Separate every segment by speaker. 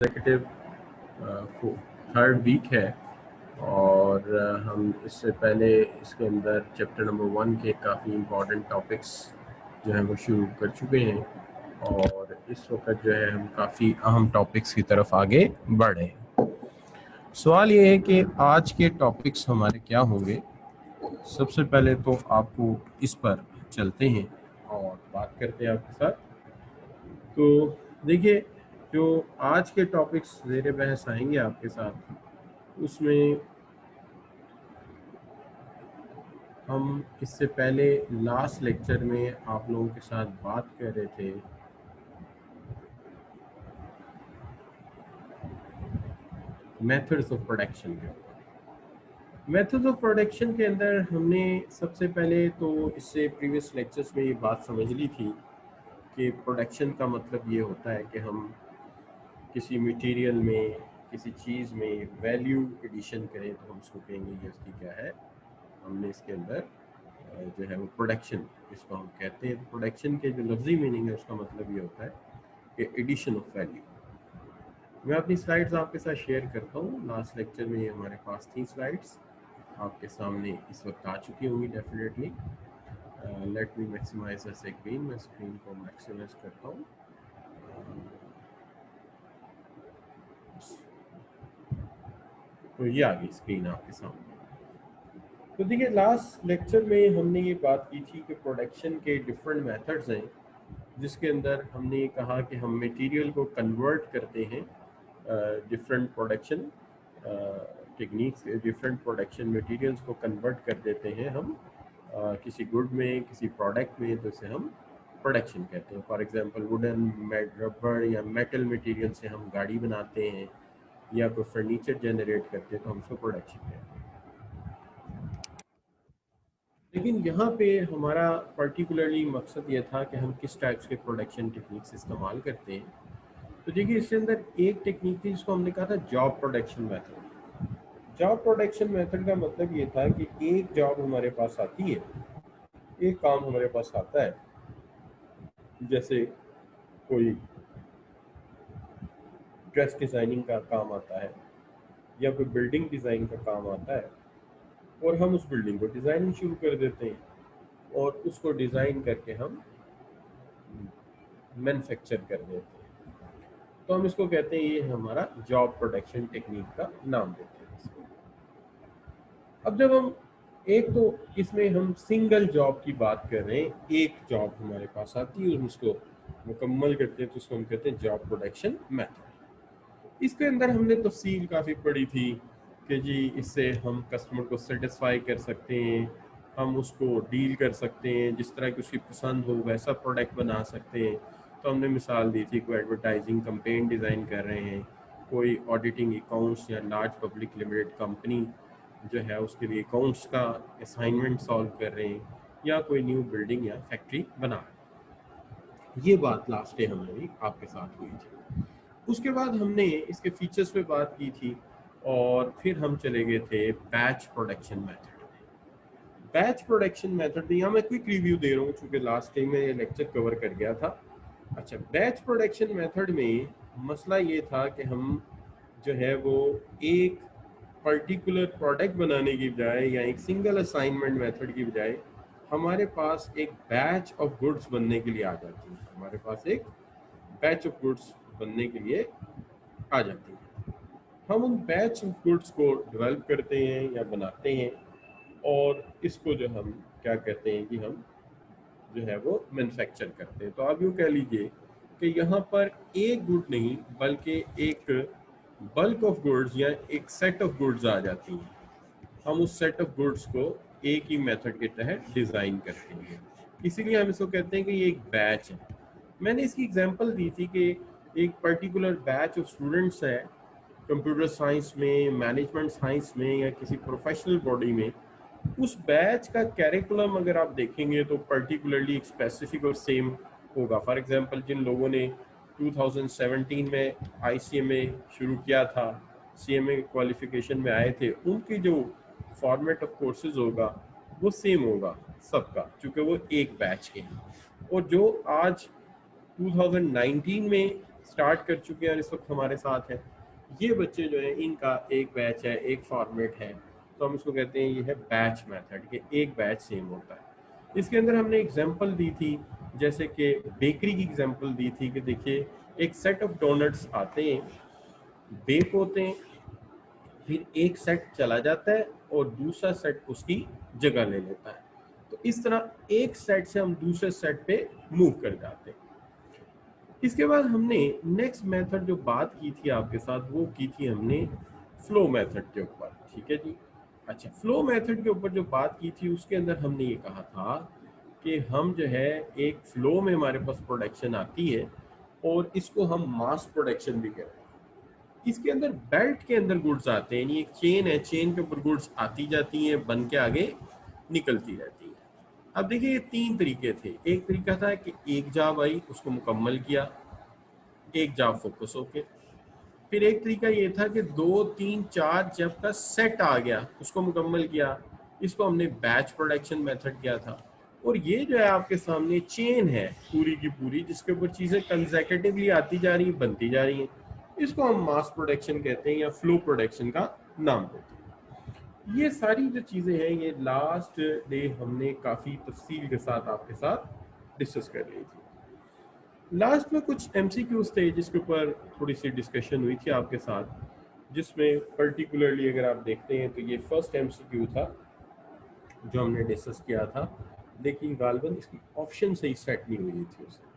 Speaker 1: Executive third week है और हम इससे पहले इसके अंदर चैप्टर नंबर 1 के काफ़ी इम्पोर्टेंट टॉपिक्स जो हैं वो शुरू कर चुके हैं और इस वक्त जो है हम काफ़ी अहम टॉपिक्स की तरफ आगे बढ़ रहे हैं। सवाल ये है कि आज के टॉपिक्स हमारे क्या होंगे। सबसे पहले तो आपको इस पर चलते हैं और बात करते हैं आपके साथ। तो देखिए, जो आज के टॉपिक्स ज़ेरे बहस आएंगे आपके साथ, उसमें हम इससे पहले लास्ट लेक्चर में आप लोगों के साथ बात कर रहे थे मेथड्स ऑफ प्रोडक्शन के ऊपर। मेथड्स ऑफ प्रोडक्शन के अंदर हमने सबसे पहले तो इससे प्रीवियस लेक्चर्स में ये बात समझ ली थी कि प्रोडक्शन का मतलब ये होता है कि हम किसी मटेरियल में, किसी चीज़ में वैल्यू एडिशन करें तो हम उसको कहेंगे ये उसकी क्या है, हमने इसके अंदर जो है वो प्रोडक्शन इसको हम कहते हैं। तो प्रोडक्शन के जो लफ्जी मीनिंग है उसका मतलब ये होता है कि एडिशन ऑफ वैल्यू। मैं अपनी स्लाइड्स आपके साथ शेयर करता हूँ। लास्ट लेक्चर में हमारे पास 3 स्लाइड्स आपके सामने इस वक्त आ चुकी होंगी definitely. Let me maximize the screen. मैं स्क्रीन को मैक्सिमाइज करता हूँ। तो ये आ गई स्क्रीन आपके सामने। तो देखिए, लास्ट लेक्चर में हमने ये बात की थी कि प्रोडक्शन के डिफरेंट मेथड्स हैं, जिसके अंदर हमने ये कहा कि हम मटेरियल को कन्वर्ट करते हैं different production techniques, different production materials को कन्वर्ट कर देते हैं हम किसी गुड में, किसी प्रोडक्ट में, तो इसे हम प्रोडक्शन कहते हैं। फॉर एग्जांपल वुडन, रबर या मेटल मटेरियल से हम गाड़ी बनाते हैं या कोई फर्नीचर जनरेट करते हैं तो हम उसको प्रोडक्शन कहते हैं। लेकिन यहाँ पे हमारा पर्टिकुलरली मकसद ये था कि हम किस टाइप्स के प्रोडक्शन टेक्निक्स इस्तेमाल करते हैं। तो देखिए, इसके अंदर एक टेक्निक थी जिसको हमने कहा था job production method. Job production method का मतलब ये था कि एक जॉब हमारे पास आती है, एक काम हमारे पास आता है, जैसे कोई ड्रेस डिज़ाइनिंग का काम आता है या कोई बिल्डिंग डिज़ाइन का काम आता है, और हम उस बिल्डिंग को डिज़ाइनिंग शुरू कर देते हैं और उसको डिज़ाइन करके हम मैन्युफैक्चर कर देते हैं। तो हम इसको कहते हैं, ये हमारा जॉब प्रोडक्शन टेक्निक का नाम देते हैं इसको। अब जब हम एक तो इसमें हम सिंगल जॉब की बात कर रहे हैं, एक जॉब हमारे पास आती है और हम उसको मुकम्मल करते हैं, तो उसको हम कहते हैं जॉब प्रोडक्शन मेथड। इसके अंदर हमने तफसील काफ़ी पढ़ी थी कि जी इससे हम कस्टमर को सेटिस्फाई कर सकते हैं, हम उसको डील कर सकते हैं, जिस तरह की उसकी पसंद हो वैसा प्रोडक्ट बना सकते हैं। तो हमने मिसाल दी थी, कोई एडवर्टाइजिंग कैंपेन डिज़ाइन कर रहे हैं, कोई ऑडिटिंग अकाउंट्स या लार्ज पब्लिक लिमिटेड कंपनी जो है उसके लिए अकाउंट्स का असाइनमेंट सॉल्व कर रहे हैं, या कोई न्यू बिल्डिंग या फैक्ट्री बना रहे हैं। ये बात लास्ट डे हमारी आपके साथ हुई थी। उसके बाद हमने इसके फीचर्स पे बात की थी और फिर हम चले गए थे batch production method. Batch production method, यहाँ मैं क्विक रिव्यू दे रहा हूँ क्योंकि लास्ट टाइम में ये लेक्चर कवर कर गया था। अच्छा, बैच प्रोडक्शन मेथड में मसला ये था कि हम जो है वो एक पर्टिकुलर प्रोडक्ट बनाने की बजाय या एक सिंगल असाइनमेंट मेथड की बजाय हमारे पास एक बैच ऑफ गुड्स बनने के लिए आ जाती है। हमारे पास एक बैच ऑफ गुड्स बनने के लिए आ जाती है। हम उन बैच ऑफ गुड्स को डेवलप करते हैं या बनाते हैं और इसको जो हम क्या कहते हैं कि हम जो है वो मैन्युफैक्चर करते हैं। तो आप यूँ कह लीजिए कि यहाँ पर एक गुड नहीं बल्कि एक बल्क ऑफ गुड्स या एक सेट ऑफ गुड्स आ जाती हैं। हम उस सेट ऑफ गुड्स को एक ही मेथड के तहत डिज़ाइन करते हैं, इसीलिए हम इसको कहते हैं कि ये एक बैच है। मैंने इसकी एग्जांपल दी थी कि एक पर्टिकुलर बैच ऑफ स्टूडेंट्स है कंप्यूटर साइंस में, मैनेजमेंट साइंस में या किसी प्रोफेशनल बॉडी में। उस बैच का कैरिकुलम अगर आप देखेंगे तो पर्टिकुलरली एक स्पेसिफिक और सेम होगा। फॉर एग्जांपल, जिन लोगों ने 2017 में ICMA शुरू किया था, CMA क्वालिफिकेशन में आए थे, उनकी जो फॉर्मेट ऑफ कोर्सेज होगा वो सेम होगा सबका, क्योंकि वो एक बैच के हैं। और जो आज 2019 में स्टार्ट कर चुके हैं और इस वक्त हमारे साथ हैं। ये बच्चे जो है इनका एक बैच है, एक फॉर्मेट है, तो हम इसको कहते हैं ये है बैच मेथड के एक बैच सेम होता है। इसके अंदर हमने एग्जांपल दी थी, जैसे कि बेकरी की एग्जांपल दी थी कि देखिए एक सेट ऑफ डोनट्स आते हैं, बेक होते हैं, फिर एक सेट चला जाता है और दूसरा सेट उसकी जगह ले लेता है। तो इस तरह एक सेट से हम दूसरे सेट पे मूव कर जाते हैं। इसके बाद हमने नेक्स्ट मेथड जो बात की थी आपके साथ, वो की थी हमने फ्लो मेथड के ऊपर। ठीक है जी। अच्छा, फ्लो मेथड के ऊपर जो बात की थी उसके अंदर हमने ये कहा था कि हम जो है एक फ्लो में हमारे पास प्रोडक्शन आती है और इसको हम मास प्रोडक्शन भी कहते हैं। इसके अंदर बेल्ट के अंदर गुड्स आते हैं, यानी एक चेन है, चेन के ऊपर गुड्स आती जाती हैं, बन के आगे निकलती रहती है। अब देखिए ये तीन तरीके थे। एक तरीका था कि एक जॉब आई उसको मुकम्मल किया, एक जॉब फोकस होके। फिर एक तरीका ये था कि 2 3 4 जब का सेट आ गया उसको मुकम्मल किया, इसको हमने बैच प्रोडक्शन मेथड किया था। और ये जो है आपके सामने चेन है पूरी की पूरी, जिसके ऊपर चीज़ें कंसेक्यूटिवली आती जा रही हैं, बनती जा रही हैं, इसको हम मास प्रोडक्शन कहते हैं या फ्लो प्रोडक्शन का नाम देते हैं। ये सारी जो चीज़ें हैं ये लास्ट डे हमने काफ़ी तफसील के साथ आपके साथ डिस्कस कर ली थी। लास्ट में कुछ MCQs थे जिसके ऊपर थोड़ी सी डिस्कशन हुई थी आपके साथ, जिसमें पर्टिकुलरली अगर आप देखते हैं तो ये फर्स्ट MCQ था जो हमने डिस्कस किया था, लेकिन गालबन इसकी ऑप्शन सही सेट नहीं हुई थी उसे।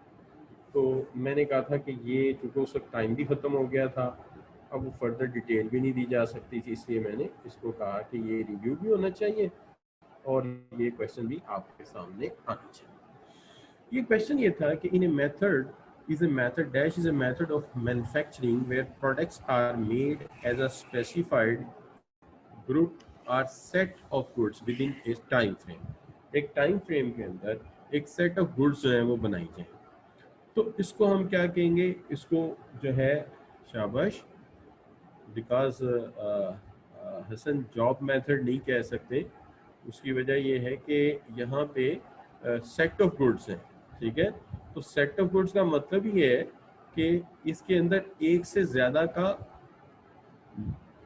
Speaker 1: तो मैंने कहा था कि ये चूँकि उस वक्त टाइम भी ख़त्म हो गया था, अब वो फर्दर डिटेल भी नहीं दी जा सकती थी, इसलिए मैंने इसको कहा कि ये रिव्यू भी होना चाहिए और ये क्वेश्चन भी आपके सामने आना चाहिए। ये क्वेश्चन ये था कि in a method is a method dash is a method of manufacturing where products are made as a specified group or set of goods within a time frame। एक टाइम फ्रेम के अंदर एक set of goods जो है वो बनाई जाए, तो इसको हम क्या कहेंगे, इसको जो है शाबाश, बिकॉज हसन जॉब मेथड नहीं कह सकते, उसकी वजह ये है कि यहाँ पे सेट ऑफ गुड्स हैं। ठीक है, तो सेट ऑफ गुड्स का मतलब ये है कि इसके अंदर एक से ज़्यादा का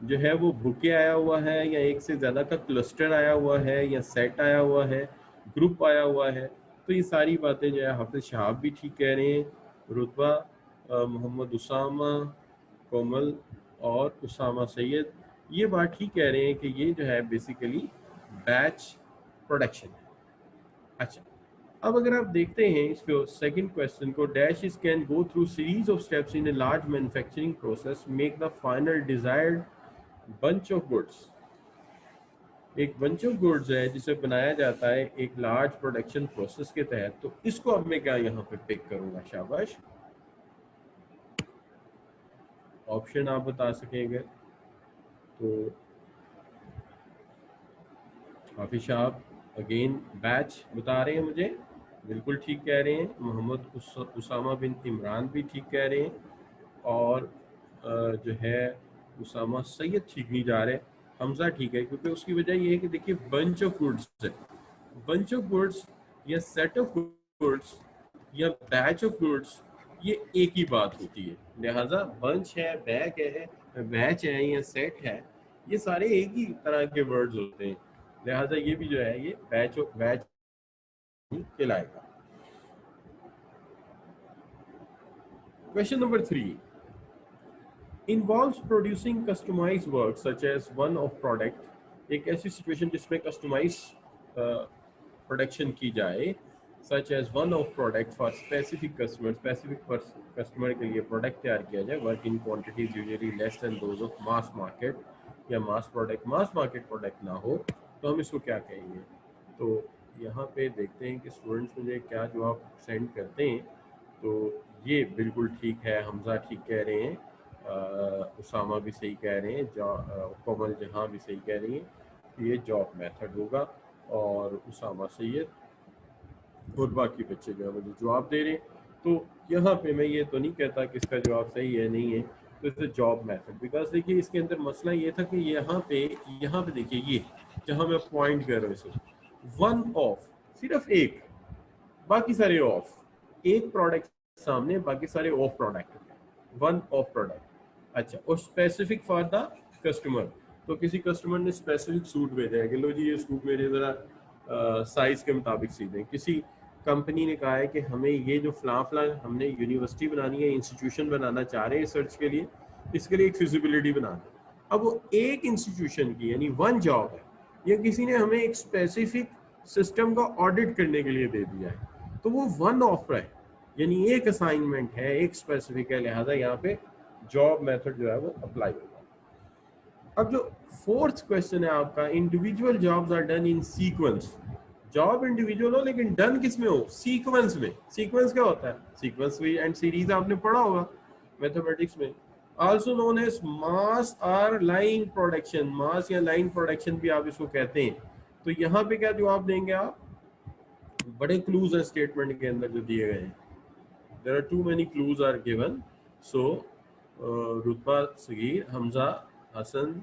Speaker 1: जो है वो बुके आया हुआ है, या एक से ज़्यादा का क्लस्टर आया हुआ है, या सेट आया हुआ है, ग्रुप आया हुआ है। तो ये सारी बातें जो है हाफिज शहाब भी ठीक कह रहे हैं, रुतबा, मोहम्मद उसामा, कोमल और उसामा सैयद ये बात ठीक कह रहे हैं कि ये जो है बेसिकली बैच प्रोडक्शन है। अच्छा, अब अगर आप देखते हैं इसको सेकंड क्वेश्चन को, dash is can go through series of steps in a large manufacturing process make the final desired bunch of goods. एक बंच ऑफ गुड्स है जिसे बनाया जाता है एक लार्ज प्रोडक्शन प्रोसेस के तहत। तो इसको अब मैं क्या यहाँ पे पिक करूंगा, शाबाश, ऑप्शन आप बता सकेंगे तो हाफिज साहब अगेन बैच बता रहे हैं मुझे, बिल्कुल ठीक कह रहे हैं। मोहम्मद उसामा बिन इमरान भी ठीक कह रहे हैं, और जो है उसामा सैयद ठीक नहीं जा रहे, हमजा ठीक है, क्योंकि उसकी वजह ये है कि देखिए बंच ऑफ गुड्स है, बंच ऑफ गुड्स या सेट ऑफ गुड्स या बैच ऑफ गुड्स ये एक ही बात होती है। लिहाजा बंच है, बैग है, बैच है या सेट है, ये सारे एक ही तरह के वर्ड्स होते हैं। लिहाजा ये भी जो है ये बैच कहलाएगा। Question number 3 involves producing customized work such as one of product। एक ऐसी सिचुएशन जिसमें कस्टमाइज प्रोडक्शन की जाए, such as one of product for specific customer, specific customer के लिए प्रोडक्ट तैयार किया जाए, work in quantities usually less than those of mass market, या mass product mass market product ना हो, तो हम इसको क्या कहेंगे। तो यहाँ पे देखते हैं कि स्टूडेंट्स मुझे क्या जवाब सेंड करते हैं। तो ये बिल्कुल ठीक है, हमजा ठीक कह रहे हैं, उसामा भी सही कह रहे हैं, कोमल जहाँ भी सही कह रही हैं, ये जॉब मेथड होगा, और उसामा सैयद और बाकी बच्चे जो है मुझे जवाब दे रहे हैं। तो यहाँ पे मैं ये तो नहीं कहता कि इसका जवाब सही है नहीं है, तो इट्स जॉब मेथड। बिकॉज देखिए इसके अंदर मसला ये था कि यहाँ पे देखिए ये जहाँ मैं पॉइंट कर रहा हूँ इसे, वन ऑफ, सिर्फ एक, बाकी सारे ऑफ, एक प्रोडक्ट सामने बाकी सारे of product. One of product. अच्छा, और स्पेसिफिक फॉर द कस्टमर, तो किसी कस्टमर ने स्पेसिफिक सूट भेजा है कि लो जी ये सूट मेरे ज़रा साइज़ के मुताबिक सी दें। किसी कंपनी ने कहा है कि हमें ये जो फलां फलां हमने यूनिवर्सिटी बनानी है, इंस्टीट्यूशन बनाना चाह रहे हैं रिसर्च के लिए, इसके लिए एक फिजिबिलिटी बनाना है। अब वो एक इंस्टीट्यूशन की यानी वन जॉब है, या किसी ने हमें एक स्पेसिफिक सिस्टम का ऑडिट करने के लिए दे दिया है, तो वो वन ऑफ है, यानी एक असाइनमेंट है, एक स्पेसिफिक है, लिहाजा यहाँ पे जॉब मेथड जो है वो अप्लाई होगा। अब जो फोर्थ क्वेश्चन है आपका, individual jobs are done in sequence. Job individual हो लेकिन डन किस में हो, सीक्वेंस में। सीक्वेंस क्या होता है, सीक्वेंस एंड सीरीज आपने पढ़ा होगा मैथमेटिक्स में। आल्सो नोन एज मास और लाइन प्रोडक्शन, मास या लाइन प्रोडक्शन भी आप इसको कहते हैं। तो यहाँ पे क्या जवाब देंगे आप, बड़े क्लूज है स्टेटमेंट के अंदर जो दिए गए हैं। there are too many clues are given, so रुतबा सगीर, हमजा, हसन,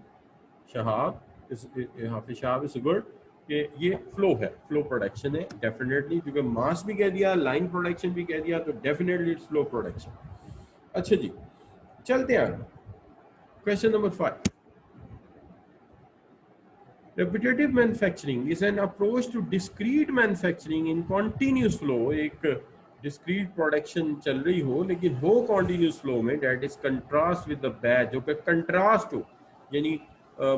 Speaker 1: शहाब, हाफिज शहाब इज गुड कि ये फ्लो है, फ्लो प्रोडक्शन है डेफिनेटली, क्योंकि मास भी कह दिया, लाइन प्रोडक्शन भी कह दिया, तो डेफिनेटली इट्स फ्लो प्रोडक्शन। अच्छा जी, चलते हैं question number 5। Repetitive manufacturing is an approach to discrete manufacturing in continuous flow। एक discrete production चल रही हो लेकिन हो continuous flow में, that is contrast with the batch, जो कि contrast हो यानी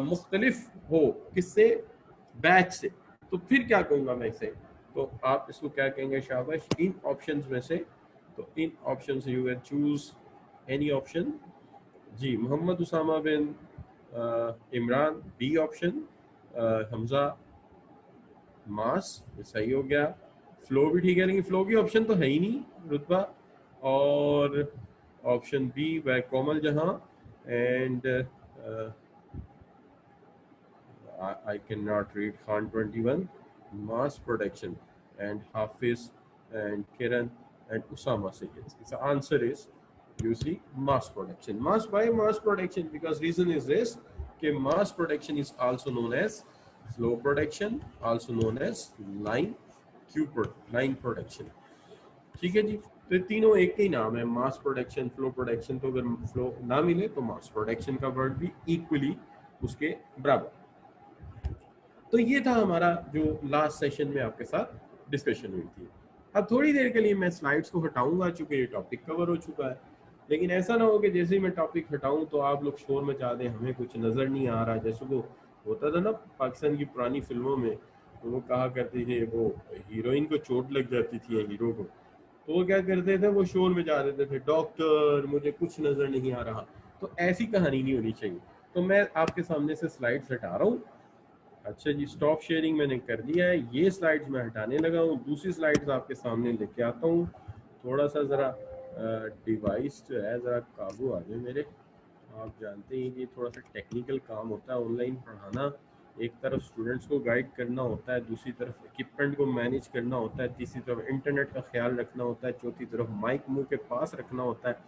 Speaker 1: मुख्तलिफ हो किससे, बैच से। तो फिर क्या कहूँगा मैं इसे, तो आप इसको क्या कहेंगे शाबाश, इन ऑप्शंस में से, तो इन ऑप्शन से you can choose any option. जी, मोहम्मद उसामा बिन इमरान, बी ऑप्शन। हमजा, मास, सही हो गया। फ्लो भी ठीक है, लेकिन फ्लो की ऑप्शन तो है ही नहीं रुतबा। और ऑप्शन बी वह कोमल जहां, and I cannot read Khan 21, mass production, and Hafiz and Kiran and Usama Sayyid. The answer is, you see, mass production. Mass, why mass production? Because reason is this, कि mass production is also known as flow production, also known as line production. ठीक है जी, तो ये तीनों एक ही नाम है, mass production, flow production. तो अगर फ्लो ना मिले तो मास प्रोडक्शन का वर्ड भी इक्वली उसके बराबर। तो ये था हमारा जो लास्ट सेशन में आपके साथ डिस्कशन हुई थी। अब थोड़ी देर के लिए मैं स्लाइड्स को हटाऊंगा चूंकि ये टॉपिक कवर हो चुका है, लेकिन ऐसा ना हो कि जैसे ही मैं टॉपिक हटाऊं तो आप लोग शोर मचा दें, हमें कुछ नज़र नहीं आ रहा। जैसे वो होता था ना पाकिस्तान की पुरानी फिल्मों में, तो वो कहा करते थे, वो हीरोइन को चोट लग जाती थी या हीरो को, तो वो क्या करते थे, वो शोर में जा देते थे, डॉक्टर मुझे कुछ नज़र नहीं आ रहा। तो ऐसी कहानी नहीं होनी चाहिए। तो मैं आपके सामने से स्लाइड्स हटा रहा हूँ। अच्छा जी, स्टॉप शेयरिंग मैंने कर दिया है, ये स्लाइड्स मैं हटाने लगा हूँ, दूसरी स्लाइड्स आपके सामने लेके आता हूँ। थोड़ा सा ज़रा डिवाइस जो है ज़रा काबू आ जाए मेरे। आप जानते हैं कि थोड़ा सा टेक्निकल काम होता है ऑनलाइन पढ़ाना, एक तरफ स्टूडेंट्स को गाइड करना होता है, दूसरी तरफ इक्विपमेंट को मैनेज करना होता है, तीसरी तरफ इंटरनेट का ख्याल रखना होता है, चौथी तरफ माइक मुंह के पास रखना होता है,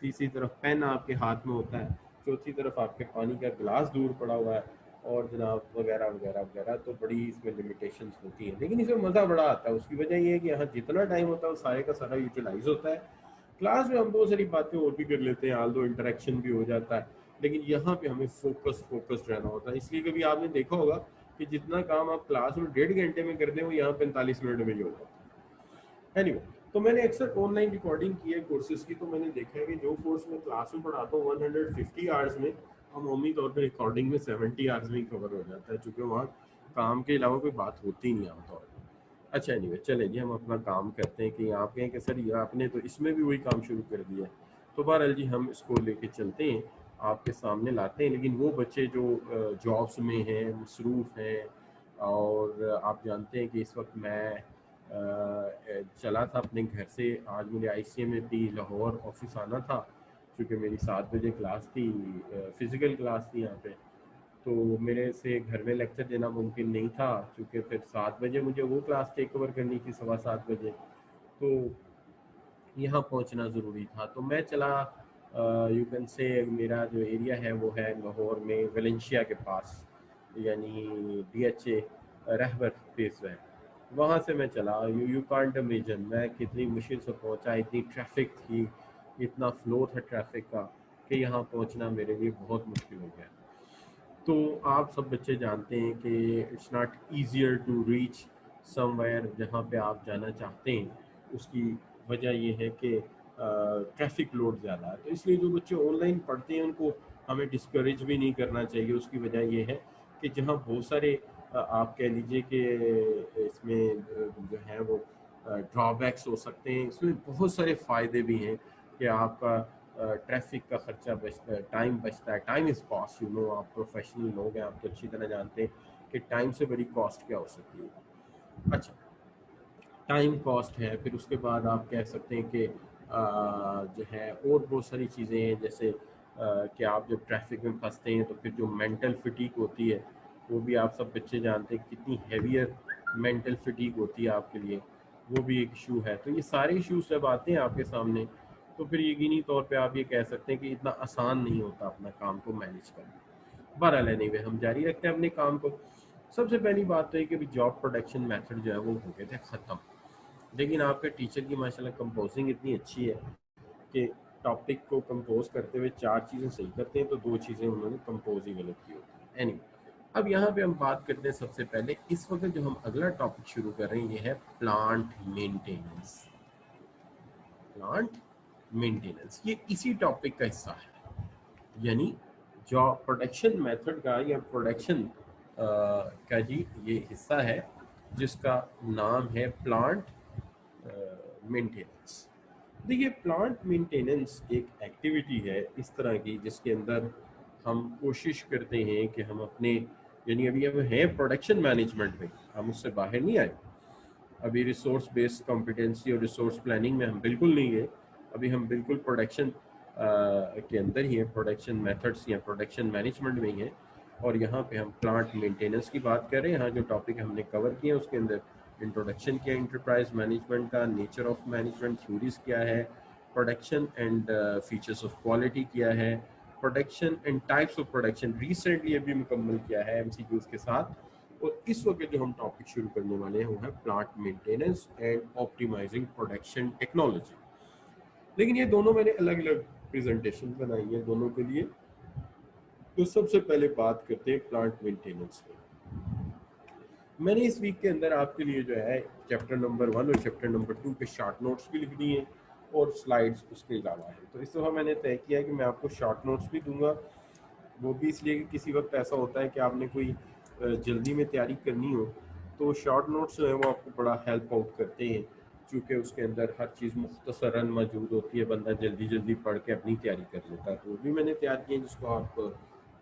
Speaker 1: तीसरी तरफ पेन आपके हाथ में होता है, चौथी तरफ आपके पानी का गिलास दूर पड़ा हुआ है, और जनाब वगैरह वगैरह वगैरह। तो बड़ी इसमें लिमिटेशंस होती हैं, लेकिन इसमें मज़ा बड़ा आता है। उसकी वजह ये है कि यहाँ जितना टाइम होता है वो सारे का सारा यूटिलाइज होता है। क्लास में हम बहुत सारी बातें और भी कर लेते हैं, आल दो इंटरेक्शन भी हो जाता है, लेकिन यहाँ पे हमें फोकस्ड रहना होता है। इसलिए कभी आपने देखा होगा कि जितना काम आप क्लास में 1.5 घंटे में करते हैं वो यहाँ 45 मिनट में ही हो जाता है। एनीवे, तो मैंने अक्सर ऑनलाइन रिकॉर्डिंग की है कोर्सेज की, तो मैंने देखा है कि जो कोर्स में क्लास में पढ़ाता हूँ 150 आवर्स में, अमूमी तौर पर रिकॉर्डिंग में 70 आवर्स में ही कवर हो जाता है, चूँकि वहाँ काम के अलावा कोई बात होती नहीं आमतौर पर। अच्छा एनीवे, चले जी हम अपना काम करते हैं। कि आप कहें कि सर ये आपने तो इसमें भी वही काम शुरू कर दिया, तो बहरहाल जी हम इसको लेके चलते हैं, आपके सामने लाते हैं। लेकिन वो बच्चे जो जॉब्स में हैं, मसरूफ़ हैं, और आप जानते हैं कि इस वक्त मैं चला था अपने घर से, आज मुझे ICMA लाहौर ऑफिस आना था, क्योंकि मेरी 7 बजे क्लास थी, फ़िज़िकल क्लास थी यहाँ पे। तो मेरे से घर में लेक्चर देना मुमकिन नहीं था, क्योंकि फिर 7 बजे मुझे वो क्लास टेक ओवर करनी थी, 7:15 बजे, तो यहाँ पहुँचना ज़रूरी था। तो मैं चला, यू कैन से मेरा जो एरिया है वो है लाहौर में वेलेंशिया के पास, यानी DHA रहबर फेस है, वहाँ से मैं चला। यू कांट इमेजिन मैं कितनी मुश्किल से पहुँचा, इतनी ट्रैफिक थी, इतना फ्लो था ट्रैफिक का कि यहाँ पहुँचना मेरे लिए बहुत मुश्किल हो गया। तो आप सब बच्चे जानते हैं कि it's not easier to reach somewhere जहाँ पे आप जाना चाहते हैं। उसकी वजह यह है कि ट्रैफिक लोड ज़्यादा है। तो इसलिए जो बच्चे ऑनलाइन पढ़ते हैं उनको हमें डिस्करेज भी नहीं करना चाहिए। उसकी वजह यह है कि जहाँ बहुत सारे आप कह लीजिए कि इसमें जो है वो ड्रॉबैक्स हो सकते हैं, इसमें बहुत सारे फ़ायदे भी हैं कि आपका ट्रैफिक का खर्चा बचता है, टाइम बचता है। Time is cost, you know, आप प्रोफेशनल लोग हैं, आप तो अच्छी तरह जानते हैं कि टाइम से बड़ी कॉस्ट क्या हो सकती है। अच्छा, टाइम कॉस्ट है, फिर उसके बाद आप कह सकते हैं कि जो है और बहुत सारी चीज़ें हैं, जैसे कि आप जब ट्रैफिक में फंसते हैं तो फिर जो मेंटल फिटीक होती है वो भी आप सब बच्चे जानते हैं कितनी हैवियर मेंटल फिटीक होती है आपके लिए, वो भी एक इशू है। तो ये सारे इश्यूज जब आते हैं आपके सामने तो फिर यकीनी तौर पे आप ये कह सकते हैं कि इतना आसान नहीं होता अपना काम को मैनेज करना। बहरहाल एनीवे हम जारी रखते हैं अपने काम को। सबसे पहली बात तो है कि जॉब प्रोडक्शन मेथड जो है वो हो गए थे ख़त्म, लेकिन आपके टीचर की माशाल्लाह कंपोजिंग इतनी अच्छी है कि टॉपिक को कंपोज करते हुए 4 चीज़ें सही करते हैं तो 2 चीज़ें उन्होंने कंपोज ही गलत की होती है। एनीवे, अब यहाँ पे हम बात करते हैं सबसे पहले इस वक्त जो हम अगला टॉपिक शुरू कर रहे हैं ये है प्लांट मेंटेनेंस। प्लांट मेंटेनेंस ये इसी टॉपिक का हिस्सा है, यानी जो प्रोडक्शन मेथड का या प्रोडक्शन का जी ये हिस्सा है जिसका नाम है प्लांट मेंटेनेंस। देखिए, प्लांट मेंटेनेंस एक एक्टिविटी है इस तरह की जिसके अंदर हम कोशिश करते हैं कि हम अपने, यानी अभी हम हैं प्रोडक्शन मैनेजमेंट में, हम उससे बाहर नहीं आए। अभी रिसोर्स बेस्ड कॉम्पिटेंसी और रिसोर्स प्लानिंग में हम बिल्कुल नहीं गए, अभी हम बिल्कुल प्रोडक्शन के अंदर ही हैं, प्रोडक्शन मेथड्स या प्रोडक्शन मैनेजमेंट में ही हैं। और यहाँ पे हम प्लांट मेंटेनेंस की बात कर रहे हैं। यहाँ जो टॉपिक हमने कवर किए उसके अंदर इंट्रोडक्शन किया इंटरप्राइज मैनेजमेंट का, नेचर ऑफ मैनेजमेंट थ्योरीज क्या है, production and features of quality क्या है, production and types of production recently अभी मुकम्मल किया है एमसीक्यूज के साथ। और इस वक्त जो हम टॉपिक शुरू करने वाले हैं वो है plant maintenance and optimizing production technology. लेकिन ये दोनों मैंने अलग अलग प्रेजेंटेशन बनाई है दोनों के लिए। तो सबसे पहले बात करते हैं प्लांट मेंटेनेंस में। मैंने इस वीक के अंदर आपके लिए जो है चैप्टर नंबर 1 और चैप्टर नंबर 2 के शॉर्ट नोट्स भी लिख दिए और स्लाइड्स उसके अलावा है। तो इस दफ़ा मैंने तय किया कि मैं आपको शॉर्ट नोट्स भी दूंगा, वो भी इसलिए कि किसी वक्त ऐसा होता है कि आपने कोई जल्दी में तैयारी करनी हो तो शॉर्ट नोट्स जो है वो आपको बड़ा हेल्प आउट करते हैं, क्योंकि उसके अंदर हर चीज़ मुख्तसरन मौजूद होती है, बंदा जल्दी जल्दी पढ़ के अपनी तैयारी कर लेता है। तो वो भी मैंने तैयार किए जिसको आप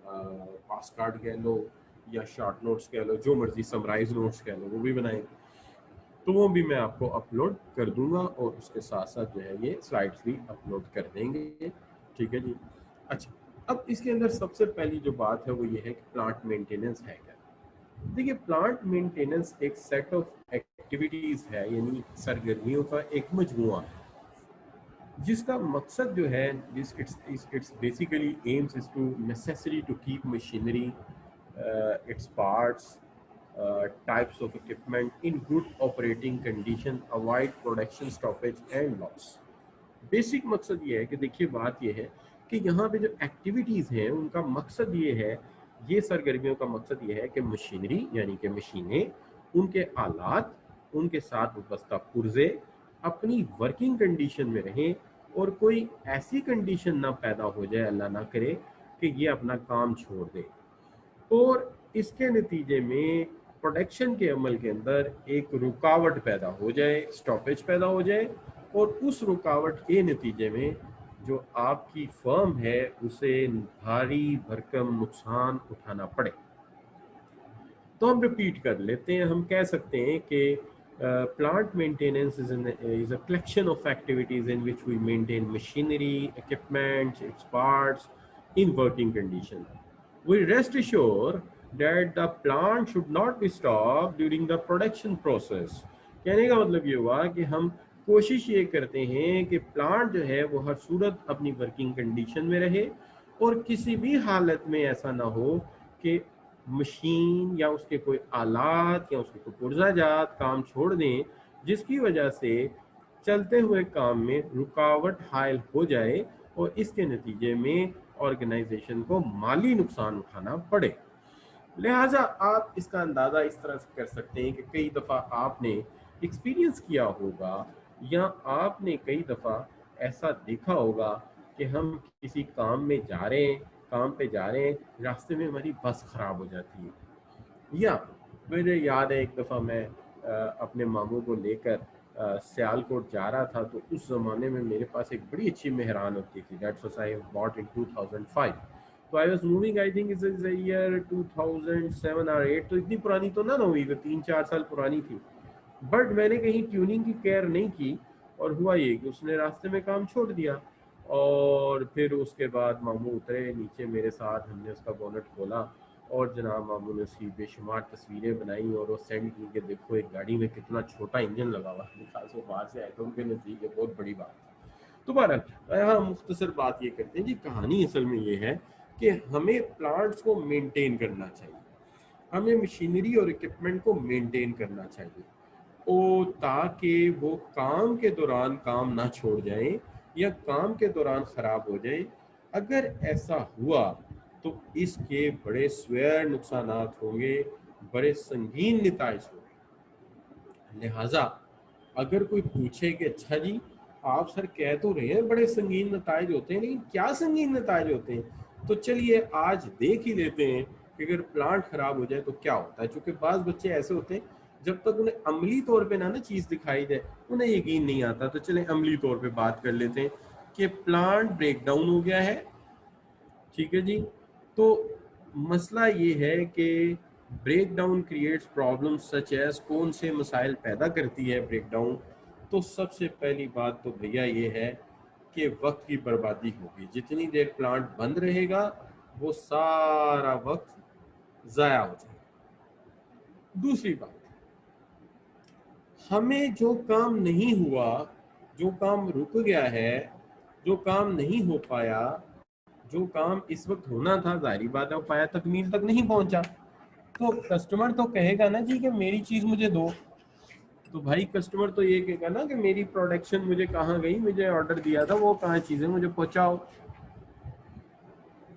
Speaker 1: पास कार्ड कह लो या शॉर्ट नोट्स कह लो, जो मर्जी समराइज नोट्स कह लो, वो भी बनाएंगे। तो वो भी मैं आपको अपलोड कर दूंगा और उसके साथ साथ जो है ये स्लाइड्स भी अपलोड कर देंगे। ठीक है जी। अच्छा, अब इसके अंदर सबसे पहली जो बात है वो ये है कि प्लांट मेंटेनेंस है क्या। देखिए, प्लांट मेंटेनेंस एक सेट ऑफ एक्टिविटीज है, यानी सरगर्मियों का एक मजमुआ है जिसका मकसद जो है it's basically aims is to necessary to keep machinery its parts types of equipment in good operating condition, avoid production stoppage and loss। Basic मकसद ये है कि देखिए बात ये है कि यहाँ पे जो एक्टिविटीज़ हैं उनका मकसद ये है, ये सरगर्मियों का मकसद ये है कि मशीनरी यानी कि मशीनें, उनके आलात, उनके साथ वाबस्ता पुर्जे अपनी वर्किंग कंडीशन में रहें और कोई ऐसी कंडीशन ना पैदा हो जाए, अल्लाह ना करे, कि ये अपना काम छोड़ दे और इसके नतीजे में प्रोडक्शन के अमल के अंदर एक रुकावट पैदा हो जाए, स्टॉपेज पैदा हो जाए और उस रुकावट के नतीजे में जो आपकी फर्म है उसे भारी भरकम नुकसान उठाना पड़े। तो हम रिपीट कर लेते हैं, हम कह सकते हैं कि plant maintenance is a collection of activities in which we maintain machinery, equipments, its parts in working condition. We rest assured that the plant should not be stopped during the production process। कहने का मतलब ये हुआ कि हम कोशिश ये करते हैं कि प्लांट जो है वो हर सूरत अपनी वर्किंग कंडीशन में रहे और किसी भी हालत में ऐसा ना हो कि मशीन या उसके कोई आलात या उसके कोई पुर्जा जात काम छोड़ दें, जिसकी वजह से चलते हुए काम में रुकावट हायल हो जाए और इसके नतीजे में ऑर्गेनाइजेशन को माली नुकसान उठाना पड़े। लिहाजा आप इसका अंदाज़ा इस तरह से कर सकते हैं कि कई दफ़ा आपने एक्सपीरियंस किया होगा या आपने कई दफ़ा ऐसा देखा होगा कि हम किसी काम में जा रहे हैं, काम पे जा रहे हैं, रास्ते में हमारी बस ख़राब हो जाती है। या मुझे याद है एक दफ़ा मैं अपने मामू को लेकर सियालकोट जा रहा था, तो उस ज़माने में मेरे पास एक बड़ी अच्छी मेहरान होती थी। That's what I bought in 2005। तो I was moving, I think it's year 2007 और 8, तो इतनी पुरानी तो ना हुई, वो 3-4 साल पुरानी थी। बट मैंने कहीं ट्यूनिंग की केयर नहीं की और हुआ ये कि उसने रास्ते में काम छोड़ दिया। और फिर उसके बाद मामू उतरे नीचे मेरे साथ, हमने उसका बोनट खोला और जनाब मामू ने उसकी बेशुमार तस्वीरें बनाई और वो सेंड की कि देखो एक गाड़ी में कितना छोटा इंजन लगा हुआ है, खास वो बाहर से आए तो उनके नज़दीक है, बहुत बड़ी बात है। तो बहरहाल यहाँ मुख्तसर बात ये करते हैं जी, कहानी असल में ये है कि हमें प्लांट्स को मेंटेन करना चाहिए, हमें मशीनरी और इक्विपमेंट को मेंटेन करना चाहिए ओ, ताकि वो काम के दौरान काम ना छोड़ जाए या काम के दौरान ख़राब हो जाए। अगर ऐसा हुआ तो इसके बड़े स्वैर नुकसानात होंगे, बड़े संगीन नताइज होंगे। लिहाजा अगर कोई पूछे कि अच्छा जी आप सर कह तो रहे हैं बड़े संगीन नताइज होते हैं, लेकिन क्या संगीन नताइज होते हैं, तो चलिए आज देख ही लेते हैं कि अगर प्लांट खराब हो जाए तो क्या होता है। चूंकि बाज़ बच्चे ऐसे होते हैं जब तक उन्हें अमली तौर पे ना चीज़ दिखाई जाए उन्हें यकीन नहीं आता। तो चलें अमली तौर पे बात कर लेते हैं कि प्लांट ब्रेक डाउन हो गया है, ठीक है जी। तो मसला ये है कि break down creates problem such as, कौन से मसाइल पैदा करती है ब्रेक डाउन। तो सबसे पहली बात तो भैया ये है कि वक्त की बर्बादी होगी। जितनी देर प्लांट बंद रहेगा वो सारा वक्त ज़ाया हो जाएगा। दूसरी बात, हमें जो काम नहीं हुआ, जो काम रुक गया है, जो काम नहीं हो पाया, जो काम इस वक्त होना था, जाहिर बात है वो पाया तकमील तक नहीं पहुंचा, तो कस्टमर तो कहेगा ना जी कि मेरी चीज़ मुझे दो। तो भाई कस्टमर तो ये कहेगा ना कि मेरी प्रोडक्शन मुझे कहाँ गई, मुझे ऑर्डर दिया था वो कहाँ चीज़ें मुझे पहुंचाओ।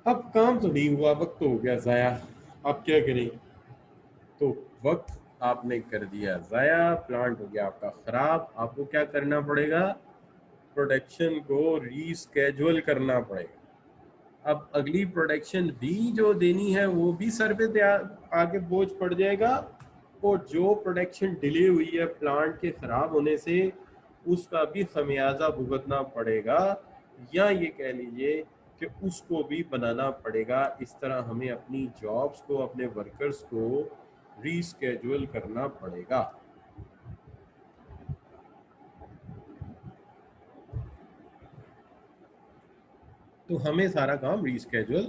Speaker 1: अब काम तो नहीं हुआ, वक्त तो हो गया ज़ाया, अब क्या करें। तो वक्त आपने कर दिया ज़ाया, प्लांट हो गया आपका ख़राब, आपको क्या करना पड़ेगा, प्रोडक्शन को रीस्केजुअल करना पड़ेगा। अब अगली प्रोडक्शन भी जो देनी है वो भी सर पे आगे बोझ पड़ जाएगा, और जो प्रोडक्शन डिले हुई है प्लांट के ख़राब होने से उसका भी खमियाजा भुगतना पड़ेगा, या ये कह लीजिए कि उसको भी बनाना पड़ेगा। इस तरह हमें अपनी जॉब्स को, अपने वर्कर्स को रीस्केजुअल करना पड़ेगा। तो हमें सारा काम रीस्केजुअल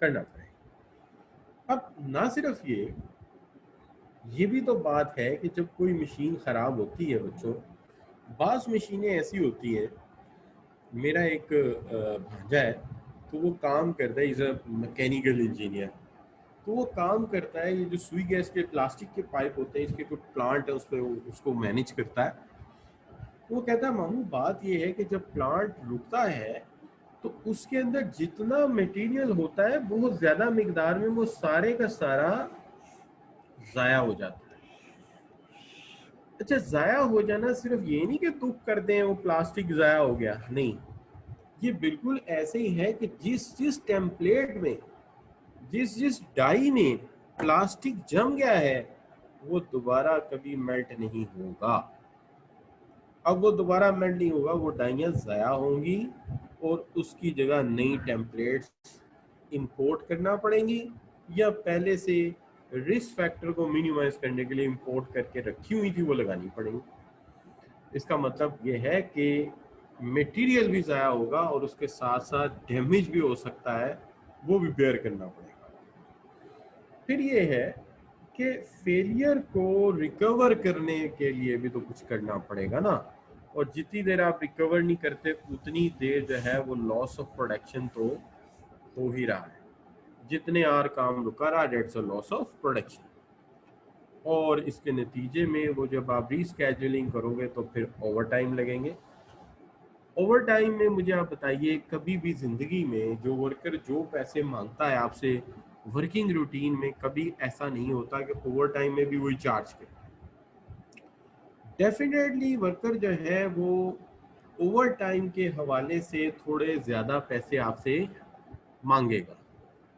Speaker 1: करना पड़ेगा। अब ना सिर्फ ये भी तो बात है कि जब कोई मशीन ख़राब होती है बच्चों, बाज़ मशीनें ऐसी होती हैं, मेरा एक भांजा है तो वो काम करता है, इज़ अ मैकेनिकल इंजीनियर। तो वो काम करता है, ये जो सुई गैस के प्लास्टिक के पाइप होते हैं, इसके कुछ प्लांट है उस पर उसको मैनेज करता है। वो कहता है मामू बात ये है कि जब प्लांट रुकता है तो उसके अंदर जितना मटेरियल होता है बहुत ज़्यादा मिकदार में वो सारे का सारा ज़ाया हो जाता है। अच्छा, ज़ाया हो जाना सिर्फ ये नहीं कि दुख करते हैं वो प्लास्टिक ज़ाया हो गया, नहीं, ये बिल्कुल ऐसे ही है कि जिस जिस टेम्पलेट में, जिस जिस डाई में प्लास्टिक जम गया है वो दोबारा कभी मेल्ट नहीं होगा। अब वो दोबारा मेल्ट नहीं होगा, वो डाइयाँ ज़ाया होंगी और उसकी जगह नई टेम्पलेट्स इंपोर्ट करना पड़ेंगी, या पहले से रिस्क फैक्टर को मिनिमाइज करने के लिए इंपोर्ट करके रखी हुई थी वो लगानी पड़ेंगी। इसका मतलब ये है कि मटेरियल भी ज़ाया होगा और उसके साथ साथ डैमेज भी हो सकता है, वो भी बेयर करना पड़ेगा। फिर ये है कि फेलियर को रिकवर करने के लिए भी तो कुछ करना पड़ेगा ना, और जितनी देर आप रिकवर नहीं करते उतनी देर जो है वो लॉस ऑफ प्रोडक्शन तो हो ही रहा है। जितने आर काम रुका रहा, dates a loss of production. और इसके नतीजे में वो जब आप रीस्केड्यूलिंग करोगे तो फिर ओवर टाइम लगेंगे। ओवर टाइम में मुझे आप बताइए, कभी भी ज़िंदगी में जो वर्कर जो पैसे मांगता है आपसे वर्किंग रूटीन में, कभी ऐसा नहीं होता कि ओवर टाइम में भी वही चार्ज करे। डेफिनेटली वर्कर जो है वो ओवर टाइम के हवाले से थोड़े ज़्यादा पैसे आपसे मांगेगा,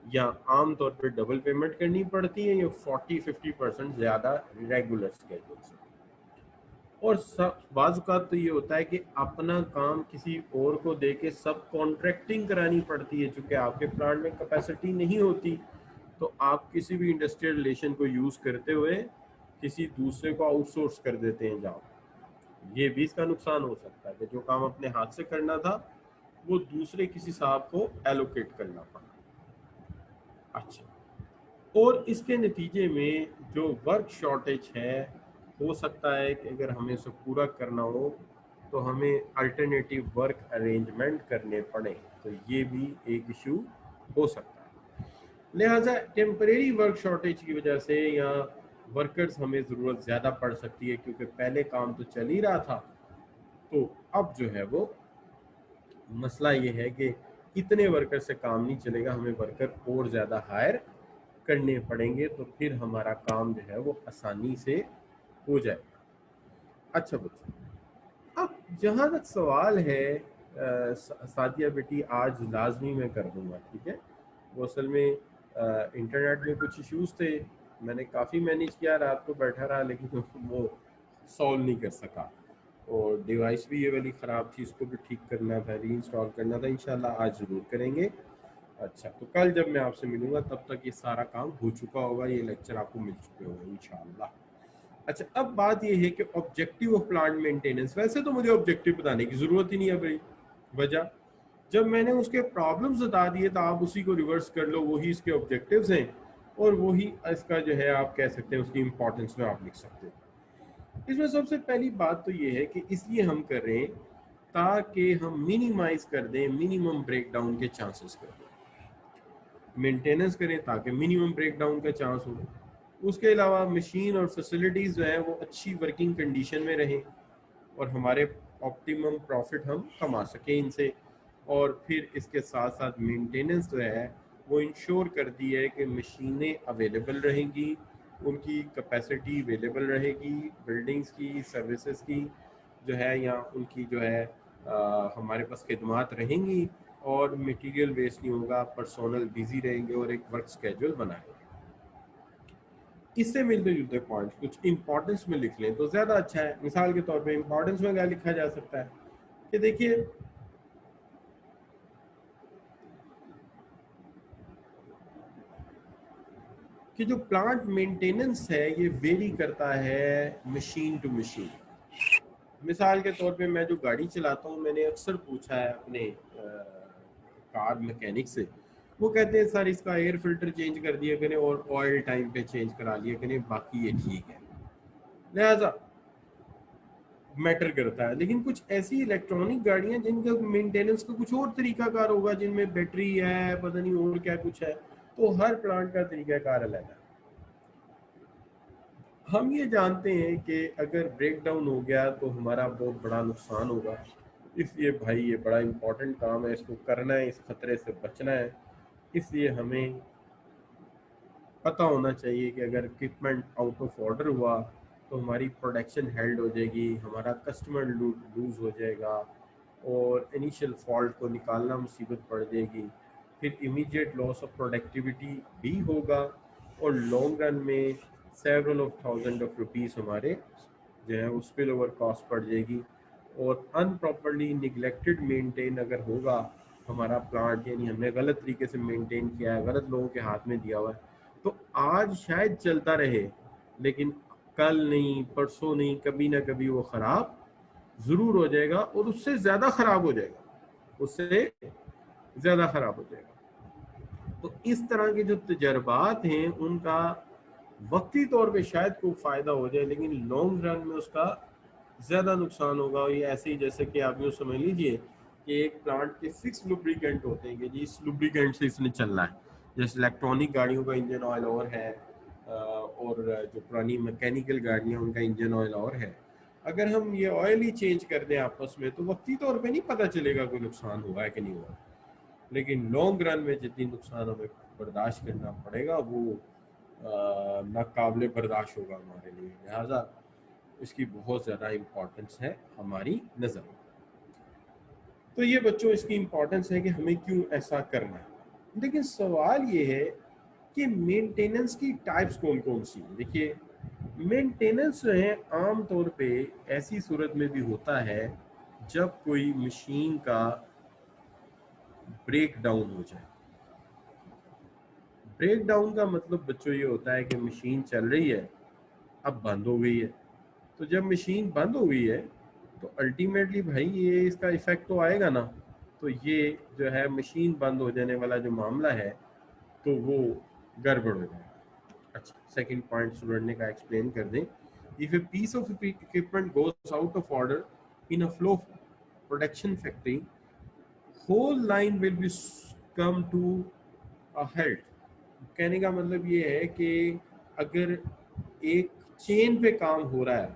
Speaker 1: या आम तौर पे डबल पेमेंट करनी पड़ती है, या 40-50% ज़्यादा रेगुलर स्केड्यूल से। और सब बाज़-औक़ात तो ये होता है कि अपना काम किसी और को दे के सब कॉन्ट्रैक्टिंग करानी पड़ती है, चूँकि आपके प्लांट में कैपेसिटी नहीं होती, तो आप किसी भी इंडस्ट्रियल रिलेशन को यूज़ करते हुए किसी दूसरे को आउटसोर्स कर देते हैं जॉब। ये भी इसका नुकसान हो सकता है कि जो काम अपने हाथ से करना था वो दूसरे किसी साहब को एलोकेट करना पड़ा। अच्छा, और इसके नतीजे में जो वर्क शॉर्टेज है, हो सकता है कि अगर हमें इसे पूरा करना हो तो हमें अल्टरनेटिव वर्क अरेंजमेंट करने पड़े, तो ये भी एक इशू हो सकता है। लिहाजा टेम्परेरी वर्क शॉर्टेज की वजह से या वर्कर्स हमें ज़रूरत ज़्यादा पड़ सकती है, क्योंकि पहले काम तो चल ही रहा था, तो अब जो है वो मसला ये है कि इतने वर्कर से काम नहीं चलेगा, हमें वर्कर और ज़्यादा हायर करने पड़ेंगे, तो फिर हमारा काम जो है वो आसानी से हो जाएगा। अच्छा बच्चों, अब जहाँ तक सवाल है सादिया बेटी, आज लाजमी मैं कर दूंगा, ठीक है। वो असल में इंटरनेट में कुछ इश्यूज थे, मैंने काफ़ी मैनेज किया, रात को बैठा रहा, लेकिन वो सॉल्व नहीं कर सका, और डिवाइस भी ये वाली ख़राब थी, इसको भी ठीक करना था, री इंस्टॉल करना था। इंशाल्लाह आज ज़रूर करेंगे। अच्छा, तो कल जब मैं आपसे मिलूंगा तब तक ये सारा काम हो चुका होगा, ये लेक्चर आपको मिल चुके होंगे इंशाल्लाह। अच्छा, अब बात ये है कि ऑब्जेक्टिव ऑफ प्लांट मेंटेनेंस, वैसे तो मुझे ऑब्जेक्टिव बताने की ज़रूरत ही नहीं है भाई, वजह जब मैंने उसके प्रॉब्लम्स बता दिए तो आप उसी को रिवर्स कर लो, वही इसके ऑब्जेक्टिव्स हैं, और वही इसका जो है आप कह सकते हैं उसकी इंपॉर्टेंस में आप लिख सकते हैं। इसमें सबसे पहली बात तो ये है कि इसलिए हम कर रहे हैं ताकि हम मिनिमाइज कर दें, मिनिमम ब्रेकडाउन के चांसेस कर दें, मेंटेनेंस करें ताकि मिनिमम ब्रेकडाउन का चांस हो। उसके अलावा मशीन और फैसिलिटीज़ जो है वो अच्छी वर्किंग कंडीशन में रहें, और हमारे ऑप्टिमम प्रॉफिट हम कमा सकें इनसे। और फिर इसके साथ साथ मेंटेनेंस जो है वो इंश्योर करती है कि मशीनें अवेलेबल रहेंगी, उनकी कैपेसिटी अवेलेबल रहेगी, बिल्डिंग्स की, सर्विसेज की जो है, या उनकी जो है हमारे पास खिदमात रहेंगी, और मटेरियल वेस्ट नहीं होगा, पर्सोनल बिजी रहेंगे, और एक वर्क स्केड्यूल बनाएंगे। इससे मिलते जुलते पॉइंट कुछ इंपॉर्टेंस में लिख लें तो ज़्यादा अच्छा है। मिसाल के तौर पे इंपॉर्टेंस में क्या लिखा जा सकता है कि देखिए, कि जो प्लांट मेंटेनेंस है ये वेरी करता है मशीन टू मशीन। मिसाल के तौर पे मैं जो गाड़ी चलाता हूँ, मैंने अक्सर पूछा है अपने कार मैकेनिक से, वो कहते हैं सर इसका एयर फिल्टर चेंज कर दिया करें और ऑयल टाइम पे चेंज करा लिया करें, बाकी ये ठीक है। लिहाजा मैटर करता है। लेकिन कुछ ऐसी इलेक्ट्रॉनिक गाड़ियां जिनका मेंटेनेंस का कुछ और तरीका कार होगा, जिनमें बैटरी है, पता नहीं और क्या कुछ है, तो हर प्लांट का तरीकाकार अलग है। हम ये जानते हैं कि अगर ब्रेक डाउन हो गया तो हमारा बहुत बड़ा नुकसान होगा, इसलिए भाई ये बड़ा इम्पोर्टेंट काम है, इसको करना है, इस खतरे से बचना है। इसलिए हमें पता होना चाहिए कि अगर इक्विपमेंट आउट ऑफ ऑर्डर हुआ तो हमारी प्रोडक्शन हेल्ड हो जाएगी, हमारा कस्टमर लूज़ हो जाएगा, और इनिशियल फॉल्ट को निकालना मुसीबत पड़ जाएगी, फिर इमीडिएट लॉस ऑफ प्रोडक्टिविटी भी होगा, और लॉन्ग रन में several of thousand of rupees हमारे जो है वो स्पिल ओवर कॉस्ट पड़ जाएगी। और अनप्रॉपरली निगलेक्टेड मेंटेन अगर होगा हमारा प्लांट, यानी हमने गलत तरीके से मेंटेन किया है, गलत लोगों के हाथ में दिया हुआ है, तो आज शायद चलता रहे, लेकिन कल नहीं, परसों नहीं, कभी ना कभी वो ख़राब ज़रूर हो जाएगा, और उससे ज़्यादा ख़राब हो जाएगा, उससे ज़्यादा ख़राब हो जाएगा। तो इस तरह के जो तजर्बात हैं उनका वक्ती तौर पे शायद कोई फ़ायदा हो जाए, लेकिन लॉन्ग रन में उसका ज़्यादा नुकसान होगा। और ये ऐसे ही जैसे कि आप यूँ समझ लीजिए कि एक प्लांट के फिक्स लुब्रिकेंट होते हैं कि जी इस लुब्रिकेंट से इसने चलना है, जैसे इलेक्ट्रॉनिक गाड़ियों का इंजन ऑयल और है, और जो पुरानी मैकेनिकल गाड़ियाँ उनका इंजन ऑयल और है, अगर हम ये ऑयल ही चेंज कर दें आपस में तो वक्ती तौर पे नहीं पता चलेगा कोई नुकसान हुआ है कि नहीं हुआ, लेकिन लॉन्ग रन में जितनी नुकसान हमें बर्दाश्त करना पड़ेगा वो नाकाबिले बर्दाश्त होगा हमारे लिए, लिहाजा इसकी बहुत ज़्यादा इम्पोर्टेंस है हमारी नज़र में। तो ये बच्चों इसकी इम्पोर्टेंस है कि हमें क्यों ऐसा करना है। लेकिन सवाल ये है कि मेंटेनेंस की टाइप्स कौन कौन सी हैं। देखिए, मेंटेनेंस जो है आम तौर पे ऐसी सूरत में भी होता है जब कोई मशीन का ब्रेक डाउन हो जाए। ब्रेक डाउन का मतलब बच्चों ये होता है कि मशीन चल रही है, अब बंद हो गई है। तो जब मशीन बंद हो गई है तो अल्टीमेटली भाई ये इसका इफेक्ट तो आएगा ना। तो ये जो है मशीन बंद हो जाने वाला जो मामला है तो वो गड़बड़ हो जाएगा। अच्छा, सेकंड पॉइंट स्टूडेंट ने का एक्सप्लेन कर दें। If a piece of equipment goes out of order in a flow production factory, whole line will be come to a halt. कहने का मतलब ये है कि अगर एक चेन पे काम हो रहा है,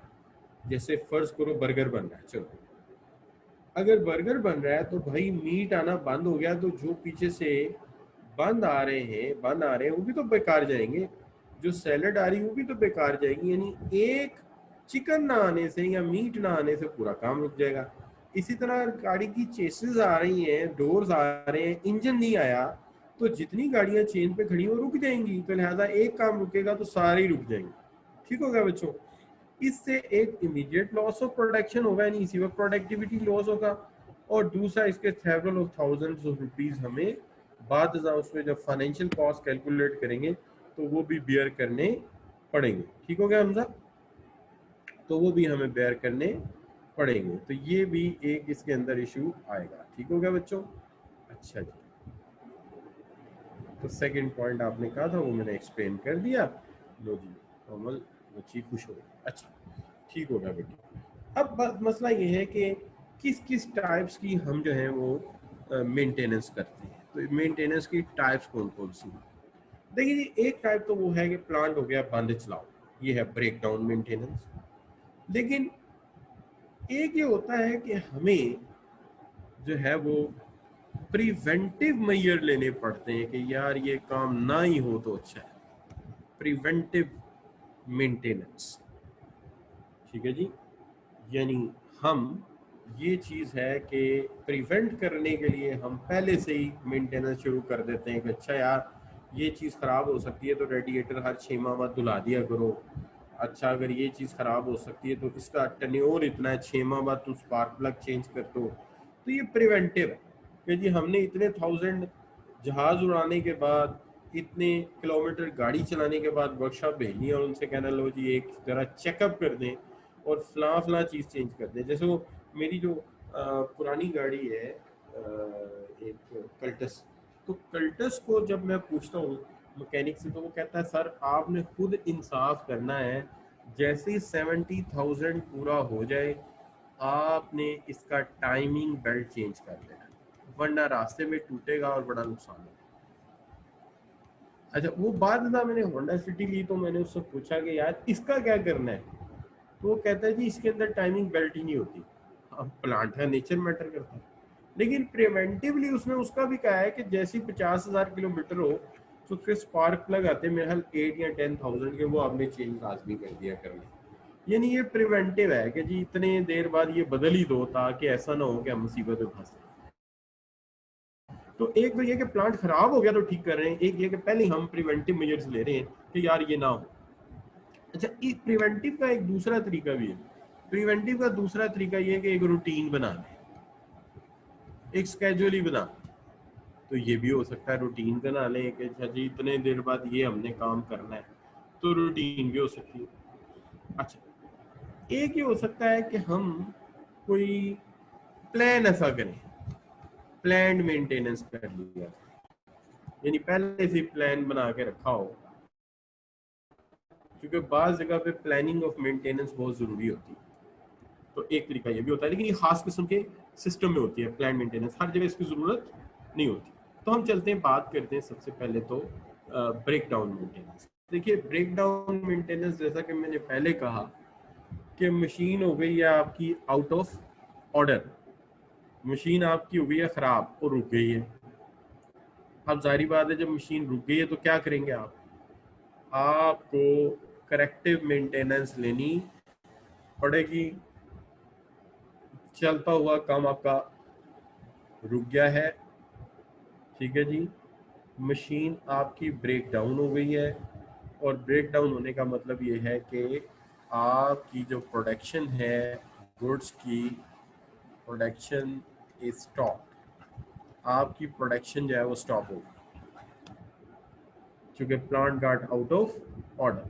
Speaker 1: जैसे फर्ज करो बर्गर बन रहा है, चलो अगर बर्गर बन रहा है तो भाई मीट आना बंद हो गया तो जो पीछे से बंद आ रहे हैं वो भी तो बेकार जाएंगे, जो सैलड आ रही है वो भी तो बेकार जाएगी। यानी एक चिकन ना आने से या मीट ना आने से पूरा काम रुक जाएगा। इसी तरह गाड़ी की चेसेस आ रही हैं, डोर्स आ रहे हैं, इंजन नहीं आया तो जितनी गाड़ियां चेन पे खड़ी वो रुक जाएंगी, तो लिहाजा एक काम रुकेगा तो सारे ही रुक जाएंगे। ठीक हो गया बच्चों। इससे एक इमीडिएट लॉस ऑफ प्रोडक्शन होगा, यानी इसी वक्त प्रोडक्टिविटी लॉस होगा, और दूसरा इसके several of thousands of rupees हमें बाद उसमें जब फाइनेंशियल कॉस्ट कैलकुलेट करेंगे तो वो भी बेयर करने पड़ेंगे। ठीक हो गया हमजा, तो वो भी हमें बेयर करने पड़ेंगे, तो ये भी एक इसके अंदर इशू आएगा। ठीक हो गया बच्चों। अच्छा जी, तो सेकंड पॉइंट आपने कहा था वो मैंने एक्सप्लेन कर दिया। लो जी, कमल बच्ची खुश हो गई। अच्छा, ठीक हो गया बेटी। अब मसला ये है कि किस किस टाइप्स की हम जो है वो मेंटेनेंस करते हैं। तो मेंटेनेंस की टाइप्स कौन कौन सी हैं। देखिए जी, एक टाइप तो वो है कि प्लांट हो गया बंद चलाओ, ये है ब्रेक डाउन मेंटेनेंस। लेकिन एक ये होता है कि हमें जो है वो प्रिवेंटिव मेजर लेने पड़ते हैं कि यार ये काम ना ही हो तो अच्छा है, प्रिवेंटिव मेंटेनेंस। ठीक है जी, यानी हम ये चीज़ है कि प्रिवेंट करने के लिए हम पहले से ही मेंटेनेंस शुरू कर देते हैं कि अच्छा यार ये चीज़ ख़राब हो सकती है तो रेडिएटर हर 6 माह बाद धुला दिया करो। अच्छा, अगर ये चीज़ ख़राब हो सकती है तो इसका टेन्योर इतना है, 6 माह बाद तुम स्पार्क प्लग चेंज कर दो। तो ये प्रिवेंटिव है कि जी हमने इतने 1000 जहाज़ उड़ाने के बाद, इतने किलोमीटर गाड़ी चलाने के बाद वर्कशॉप भेजनी है और उनसे कहना लो जी एक ज़रा चेकअप कर दें और फला चीज़ चेंज कर दें। जैसे वो मेरी जो पुरानी गाड़ी है एक कल्टस, तो कल्टस को जब मैं पूछता हूँ मैकेनिक से तो वो कहता है सर आपने खुद इंसाफ करना है, जैसे ही 70,000 पूरा हो जाए आपने इसका टाइमिंग बेल्ट चेंज कर लेना, वरना रास्ते में टूटेगा और बड़ा नुकसान होगा। अच्छा, वो बाद में मैंने होंडा सिटी ली तो मैंने उससे पूछा कि यार इसका क्या करना है, तो वो कहता है जी इसके अंदर टाइमिंग बेल्ट ही नहीं होती। अब प्लांट का नेचर मैटर करता है, लेकिन प्रिवेंटिवली उसने उसका भी कहा है कि जैसे 50,000 किलोमीटर हो तो फिर स्पार्क प्लग आते हैं मेरे ख्याल 8 या 10,000 के, वो आपने चेंज लाजमी कर दिया करना। यानी ये प्रिवेंटिव है कि जी इतने देर बाद ये बदल ही दो ताकि ऐसा ना हो कि हम मुसीबत में फंसे। तो एक तो ये कि प्लांट खराब हो गया तो ठीक कर रहे हैं, एक ये कि पहले हम प्रिवेंटिव मेजर्स ले रहे हैं कि यार ये ना हो। अच्छा, एक प्रिवेंटिव का एक दूसरा तरीका भी है। प्रिवेंटिव का दूसरा तरीका ये है कि एक रूटीन बना लें, एक स्केड्यूल ही बना लें। तो ये भी हो सकता है रूटीन बना लें कि अच्छा जी इतने देर बाद ये हमने काम करना है, तो रूटीन भी हो सकती है। अच्छा, एक ये हो सकता है कि हम कोई प्लान ऐसा करें, प्लान मेंटेनेंस कर लिया, यानी पहले से प्लान बना के रखा हो, क्योंकि बाज़ जगह पे प्लानिंग ऑफ मेंटेनेंस बहुत ज़रूरी होती है। तो एक तरीका ये भी होता है, लेकिन ये खास किस्म के सिस्टम में होती है प्लान मेंटेनेंस, हर जगह इसकी ज़रूरत नहीं होती। तो हम चलते हैं, बात करते हैं सबसे पहले तो ब्रेक डाउन मेंटेनेंस। देखिए ब्रेक डाउन मेंटेनेंस, जैसा कि मैंने पहले कहा कि मशीन हो गई है आपकी आउट ऑफ ऑर्डर, मशीन आपकी हो गई है खराब और रुक गई है। अब जाहिर बात है जब मशीन रुक गई है तो क्या करेंगे आपको करेक्टिव मेंटेनेंस लेनी पड़ेगी। चलता हुआ काम आपका रुक गया है, ठीक है जी, मशीन आपकी ब्रेक डाउन हो गई है, और ब्रेक डाउन होने का मतलब ये है कि आपकी जो प्रोडक्शन है गुड्स की, प्रोडक्शन इज स्टॉप, आपकी प्रोडक्शन जो है वो स्टॉप हो गई क्योंकि plant got out of order.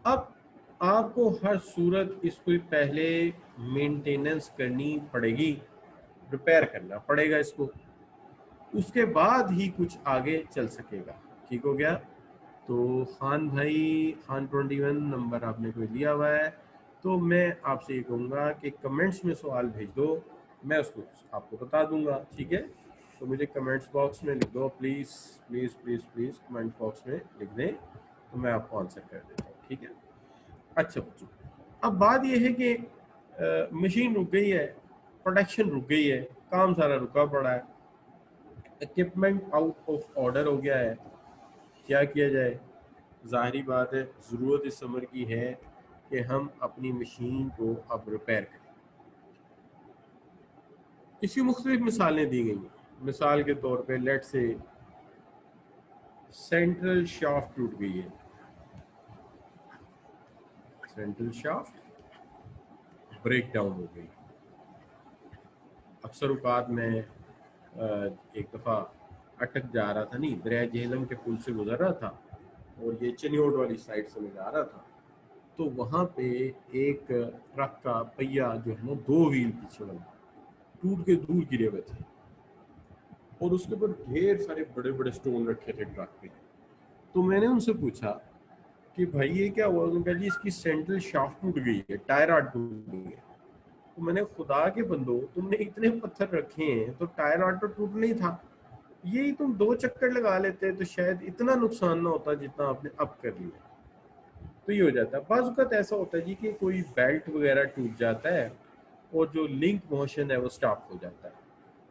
Speaker 1: अब आपको हर सूरत इसको पहले मेंटेनेंस करनी पड़ेगी, रिपेयर करना पड़ेगा इसको, उसके बाद ही कुछ आगे चल सकेगा। ठीक हो गया। तो खान भाई, खान 21 नंबर आपने कोई लिया हुआ है, तो मैं आपसे ये कहूँगा कि कमेंट्स में सवाल भेज दो, मैं उसको आपको बता दूंगा। ठीक है, तो मुझे कमेंट्स बॉक्स में लिख दो please please please please, comment box में लिख दें तो मैं आपको आंसर कर देता हूँ। ठीक है, अच्छा बच्चों, अब बात यह है कि मशीन रुक गई है, प्रोडक्शन रुक गई है, काम सारा रुका पड़ा है, इक्विपमेंट आउट ऑफ ऑर्डर हो गया है, क्या किया जाए? ज़ाहिरी बात है ज़रूरत इस समर की है कि हम अपनी मशीन को अब रिपेयर करें। इसकी मुख्तलिफ मिसालें दी गई हैं। मिसाल के तौर पे लेट से सेंट्रल शाफ्ट टूट गई है, सेंट्रल शाफ्ट ब्रेक डाउन हो गई। अक्सर औकात में एक दफ़ा अटक जा रहा था, नहीं दरिया झेलम के पुल से गुजर रहा था और ये चनियोट वाली साइड से मैं जा रहा था, तो वहाँ पे एक ट्रक का पहिया जो है ना, 2 व्हील पीछे वाला टूट के दूर गिरे हुए थे और उसके ऊपर ढेर सारे बड़े बड़े स्टोन रखे थे ट्रक पे। तो मैंने उनसे पूछा कि भाई ये क्या हुआ? उन्होंने कहा जी इसकी सेंट्रल शाफ्ट टूट गई है, टायर आर्ट टूट गई है। तो मैंने, खुदा के बंदो, तुमने इतने पत्थर रखे हैं तो टायर आर्ट तो टूट नहीं था, यही तुम 2 चक्कर लगा लेते तो शायद इतना नुकसान ना होता जितना आपने अब कर लिया। तो ये हो जाता है। बाज़ वक़्त ऐसा होता है जी कि कोई बेल्ट वगैरह टूट जाता है और जो लिंक मोशन है वो स्टॉप हो जाता है,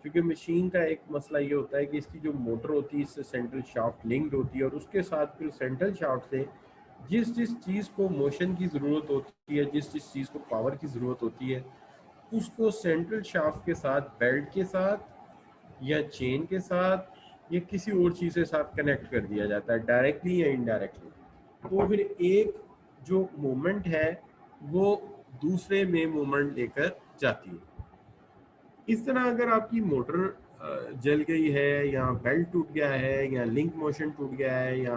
Speaker 1: क्योंकि मशीन का एक मसला ये होता है कि इसकी जो मोटर होती है इससे सेंट्रल शाफ्ट लिंक्ड होती है, और उसके साथ फिर सेंट्रल शाफ्ट से जिस जिस चीज़ को मोशन की ज़रूरत होती है, जिस जिस चीज़ को पावर की ज़रूरत होती है, उसको सेंट्रल शाफ्ट के साथ, बेल्ट के साथ या चेन के साथ या किसी और चीज़ के साथ कनेक्ट कर दिया जाता है, डायरेक्टली या इनडायरेक्टली। तो फिर एक जो मूवमेंट है वो दूसरे में मूवमेंट लेकर जाती है। इस तरह अगर आपकी मोटर जल गई है या बेल्ट टूट गया है या लिंक मोशन टूट गया है या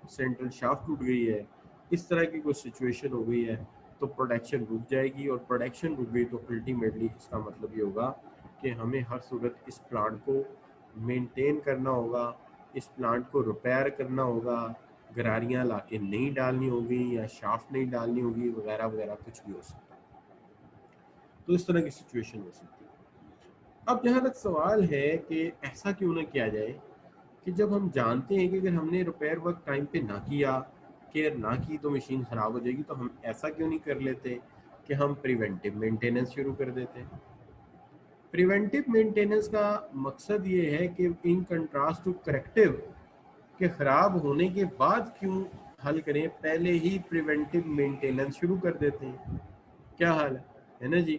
Speaker 1: सेंट्रल शाफ्ट टूट गई है, इस तरह की कोई सिचुएशन हो गई है तो प्रोडक्शन रुक जाएगी, और प्रोडक्शन रुक गई तो अल्टीमेटली इसका मतलब ये होगा कि हमें हर सूरत इस प्लांट को मेंटेन करना होगा, इस प्लांट को रिपेयर करना होगा, गरारियाँ ला के नहीं डालनी होगी या शाफ्ट नहीं डालनी होगी, वगैरह वगैरह कुछ भी हो सकता है। तो इस तरह की सिचुएशन हो सकती है। अब जहाँ तक सवाल है कि ऐसा क्यों ना किया जाए कि जब हम जानते हैं कि अगर हमने रिपेयर वर्क टाइम पे ना किया, केयर ना की तो मशीन ख़राब हो जाएगी, तो हम ऐसा क्यों नहीं कर लेते कि हम प्रिवेंटिव मेंटेनेंस शुरू कर देते हैं। प्रिवेंटिव मेंटेनेंस का मकसद ये है कि इन कंट्रास्ट टू करेक्टिव, के ख़राब होने के बाद क्यों हल करें, पहले ही प्रिवेंटिव मेंटेनेंस शुरू कर देते हैं। क्या हाल है ना जी?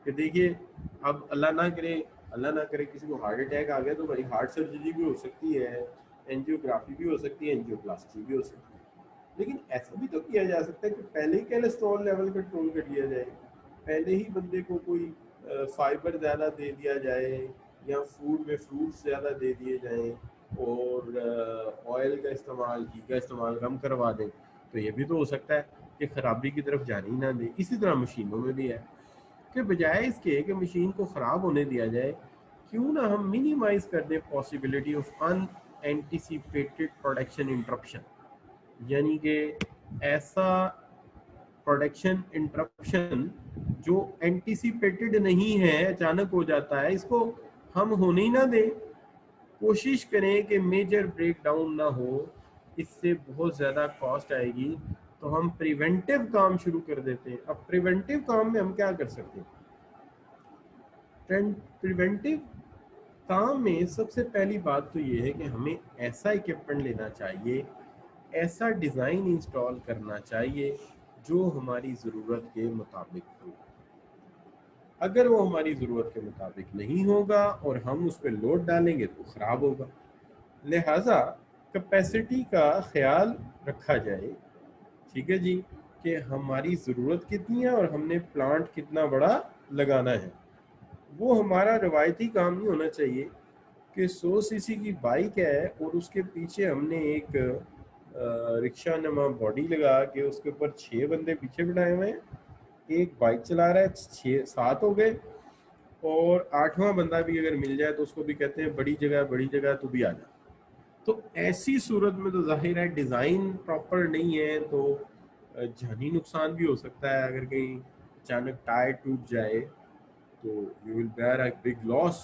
Speaker 1: कि देखिए अब अल्लाह ना करे किसी को हार्ट अटैक आ गया तो भाई हार्ट सर्जरी भी हो सकती है, एंजियोग्राफी भी हो सकती है, एंजियोप्लास्टी भी हो सकती है, लेकिन ऐसा भी तो किया जा सकता है कि पहले ही कोलेस्ट्रॉल लेवल कंट्रोल कर लिया जाए, पहले ही बंदे को कोई फाइबर ज़्यादा दे दिया जाए या फूड में फ्रूट्स ज़्यादा दे दिए जाएँ और ऑयल का इस्तेमाल, घी का इस्तेमाल कम करवा दें, तो ये भी तो हो सकता है कि ख़राबी की तरफ जाने ही ना दें। इसी तरह मशीनों में भी है कि बजाय इसके कि मशीन को ख़राब होने दिया जाए, क्यों ना हम मिनिमाइज़ कर दें possibility of unanticipated production interruption, यानी कि ऐसा प्रोडक्शन इंटरप्शन जो एंटिसिपेटेड नहीं है, अचानक हो जाता है, इसको हम होने ही ना दें। कोशिश करें कि मेजर ब्रेक डाउन ना हो, इससे बहुत ज़्यादा कॉस्ट आएगी, तो हम प्रिवेंटिव काम शुरू कर देते हैं। अब प्रिवेंटिव काम में हम क्या कर सकते हैं? प्रिवेंटिव काम में सबसे पहली बात तो ये है कि हमें ऐसा इक्विपमेंट लेना चाहिए, ऐसा डिज़ाइन इंस्टॉल करना चाहिए जो हमारी ज़रूरत के मुताबिक हो। अगर वो हमारी ज़रूरत के मुताबिक नहीं होगा और हम उस पर लोड डालेंगे तो ख़राब होगा। लिहाजा कैपेसिटी का ख्याल रखा जाए, ठीक है जी, कि हमारी ज़रूरत कितनी है और हमने प्लांट कितना बड़ा लगाना है। वो हमारा रवायती काम नहीं होना चाहिए कि 100 सीसी की बाइक है और उसके पीछे हमने एक रिक्शा नमा बॉडी लगा के उसके ऊपर 6 बंदे पीछे बिठाए हुए हैं, एक बाइक चला रहा है, 6-7 हो गए, और 8वां बंदा भी अगर मिल जाए तो उसको भी कहते हैं बड़ी जगह तू भी आ जा। तो ऐसी सूरत में तो जाहिर है डिज़ाइन प्रॉपर नहीं है, तो जानी नुकसान भी हो सकता है। अगर कहीं अचानक टायर टूट जाए तो you will bear a big loss.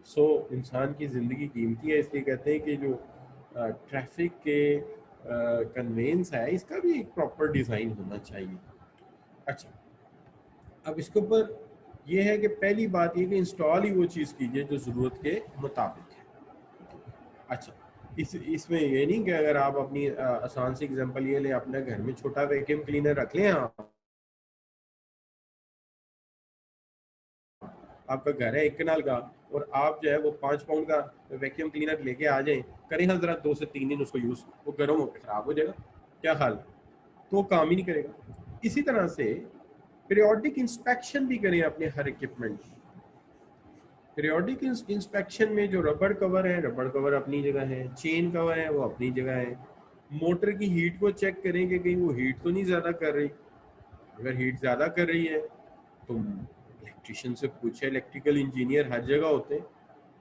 Speaker 1: So इंसान की ज़िंदगी कीमती है, इसलिए कहते हैं कि जो ट्रैफिक के कन्वेंस है इसका भी एक प्रॉपर डिज़ाइन होना चाहिए। अच्छा, अब इसके ऊपर ये है कि पहली बात ये कि इंस्टॉल ही वो चीज़ कीजिए जो ज़रूरत के मुताबिक है। अच्छा, इसमें ये नहीं कि अगर आप अपनी आसान सी एग्जांपल ये लें, अपने घर में छोटा वैक्यूम क्लीनर रख लें आप, आपका घर है 1 कनाल का और आप जो है वो 5 पाउंड का वैक्यूम क्लीनर लेके आ जाएं, करें हाँ ज़रा 2 से 3 दिन उसको यूज़, वो गर्म होकर ख़राब हो जाएगा, क्या हाल, तो वो काम ही नहीं करेगा। इसी तरह से पीरियोडिक इंस्पेक्शन भी करें अपने हर इक्विपमेंट की। पीरियोडिक इंस्पेक्शन में जो रबड़ कवर है, रबड़ कवर अपनी जगह है, चेन कवर है वो अपनी जगह है, मोटर की हीट को चेक करें कि कहीं वो हीट तो नहीं ज़्यादा कर रही। अगर हीट ज़्यादा कर रही है तो इलेक्ट्रिशियन से पूछे, इलेक्ट्रिकल इंजीनियर हर जगह होते हैं।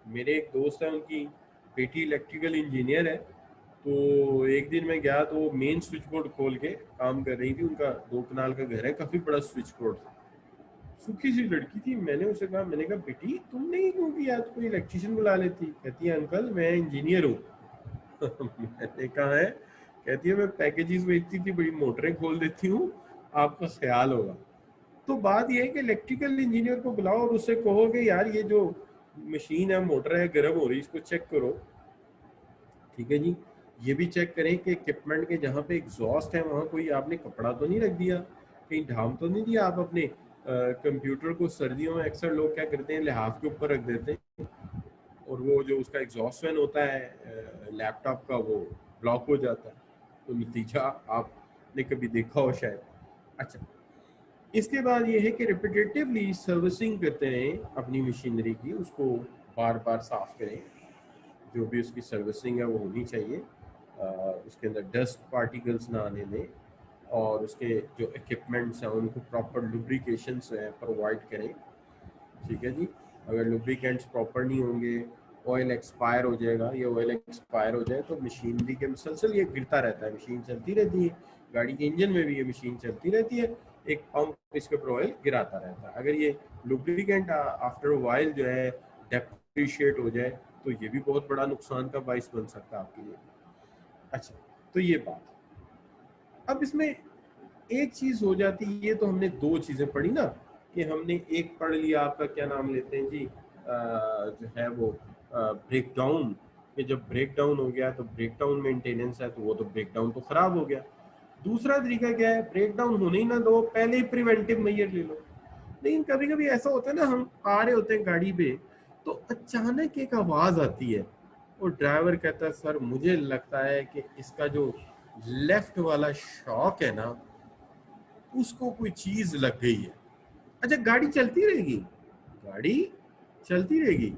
Speaker 1: मेरे एक दोस्त है, उनकी बेटी इलेक्ट्रिकल इंजीनियर है, तो एक दिन मैं गया तो वो मेन स्विच बोर्ड खोल के काम कर रही थी। उनका 2 कनाल का घर है, काफ़ी बड़ा स्विच बोर्ड था। सूखी सी लड़की थी। मैंने उसे कहा, मैंने कहा बेटी तुमने ही क्यों किया, तो कोई इलेक्ट्रिशियन बुला लेती। कहती है अंकल मैं इंजीनियर हूँ। मैंने कहा है, कहती है मैं पैकेजेस बेचती थी, बड़ी मोटरें खोल देती हूँ, आपका ख्याल होगा। तो बात यह है कि इलेक्ट्रिकल इंजीनियर को बुलाओ और उससे कहो कि यार ये जो मशीन है, मोटर है, गर्म हो रही, इसको चेक करो, ठीक है जी। ये भी चेक करें कि इक्विपमेंट के जहाँ पे एग्जॉस्ट है वहाँ कोई आपने कपड़ा तो नहीं रख दिया, कहीं ढाम तो नहीं दिया। आप अपने कंप्यूटर को सर्दियों में अक्सर लोग क्या करते हैं, लिहाफ के ऊपर रख देते हैं और वो जो उसका एग्जॉस्ट फैन होता है लैपटॉप का, वो ब्लॉक हो जाता है। तो नतीजा आपने कभी देखा हो शायद। अच्छा, इसके बाद ये है कि रिपीटेटिवली सर्विसिंग करते रहें अपनी मशीनरी की, उसको बार बार साफ करें। जो भी उसकी सर्विसिंग है वो होनी चाहिए, उसके अंदर डस्ट पार्टिकल्स ना आने दें, और उसके जो इक्विपमेंट्स हैं उनको प्रॉपर लुब्रिकेशन से प्रोवाइड करें, ठीक है जी। अगर लुब्रिकेंट्स प्रॉपर नहीं होंगे, ऑयल एक्सपायर हो जाएगा। ये ऑयल एक्सपायर हो जाए तो मशीनरी के मुसलसल ये गिरता रहता है, मशीन चलती रहती है, गाड़ी के इंजन में भी ये मशीन चलती रहती है, एक पंप इसके ऊपर ऑयल गिराता रहता है। अगर ये लुब्रिकेंट आफ्टर वाइल जो है डेप्रिशिएट हो जाए तो ये भी बहुत बड़ा नुकसान का बाइस बन सकता है आपके लिए। अच्छा, तो ये बात। अब इसमें एक चीज हो जाती है, ये तो हमने 2 चीजें पढ़ी ना, कि हमने एक पढ़ लिया, आपका क्या नाम लेते हैं जी, जो है वो ब्रेक डाउन, कि जब ब्रेक डाउन हो गया तो ब्रेक डाउन मेंटेनेंस है, तो वो तो ब्रेक डाउन तो खराब हो गया। दूसरा तरीका क्या है, ब्रेक डाउन होने ही ना दो, पहले ही प्रिवेंटिव मेजर ले लो। लेकिन कभी कभी ऐसा होता है ना, हम आ रहे होते हैं गाड़ी पे, तो अचानक एक आवाज आती है और ड्राइवर कहता है सर मुझे लगता है कि इसका जो लेफ्ट वाला शॉक है ना, उसको कोई चीज लग गई है। अच्छा, गाड़ी चलती रहेगी, गाड़ी चलती रहेगी,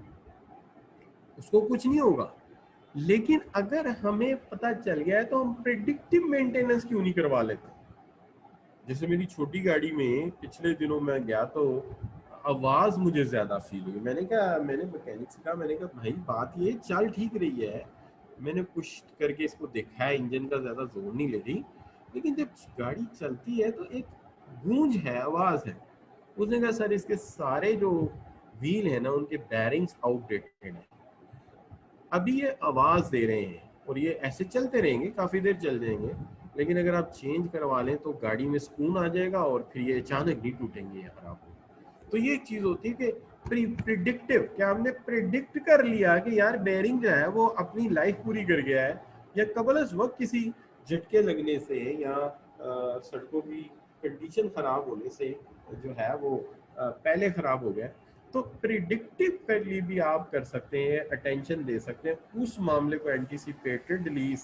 Speaker 1: उसको कुछ नहीं होगा। लेकिन अगर हमें पता चल गया है तो हम प्रिडिक्टिव मेंटेनेंस क्यों नहीं करवा लेते। जैसे मेरी छोटी गाड़ी में पिछले दिनों मैं गया तो आवाज मुझे ज्यादा फील हुई। मैंने मैकेनिक से कहा, मैंने कहा भाई बात ये चल ठीक रही है, मैंने पुश करके इसको देखा है, इंजन का ज्यादा जोर नहीं ले रही, लेकिन जब गाड़ी चलती है तो एक गूंज है, आवाज है। उसने कहा सर इसके सारे जो व्हील है ना उनके बैरिंग्स आउटडेटेड है, अभी ये आवाज दे रहे हैं। और ये ऐसे चलते रहेंगे, काफ़ी देर चल जाएंगे, लेकिन अगर आप चेंज करवा लें तो गाड़ी में सुकून आ जाएगा और फिर ये अचानक नहीं टूटेंगे या खराब हो। तो ये एक चीज़ होती है कि प्रिडिक्टिव, क्या हमने प्रिडिक्ट कर लिया कि यार बेरिंग जो है वो अपनी लाइफ पूरी कर गया है, या कबल अज वक्त किसी झटके लगने से या सड़कों की कंडीशन खराब होने से जो है वो पहले खराब हो गया। तो प्रिडिक्टिव कर लिए भी आप कर सकते हैं, अटेंशन दे सकते हैं, उस मामले को एंटिसिपेटेडली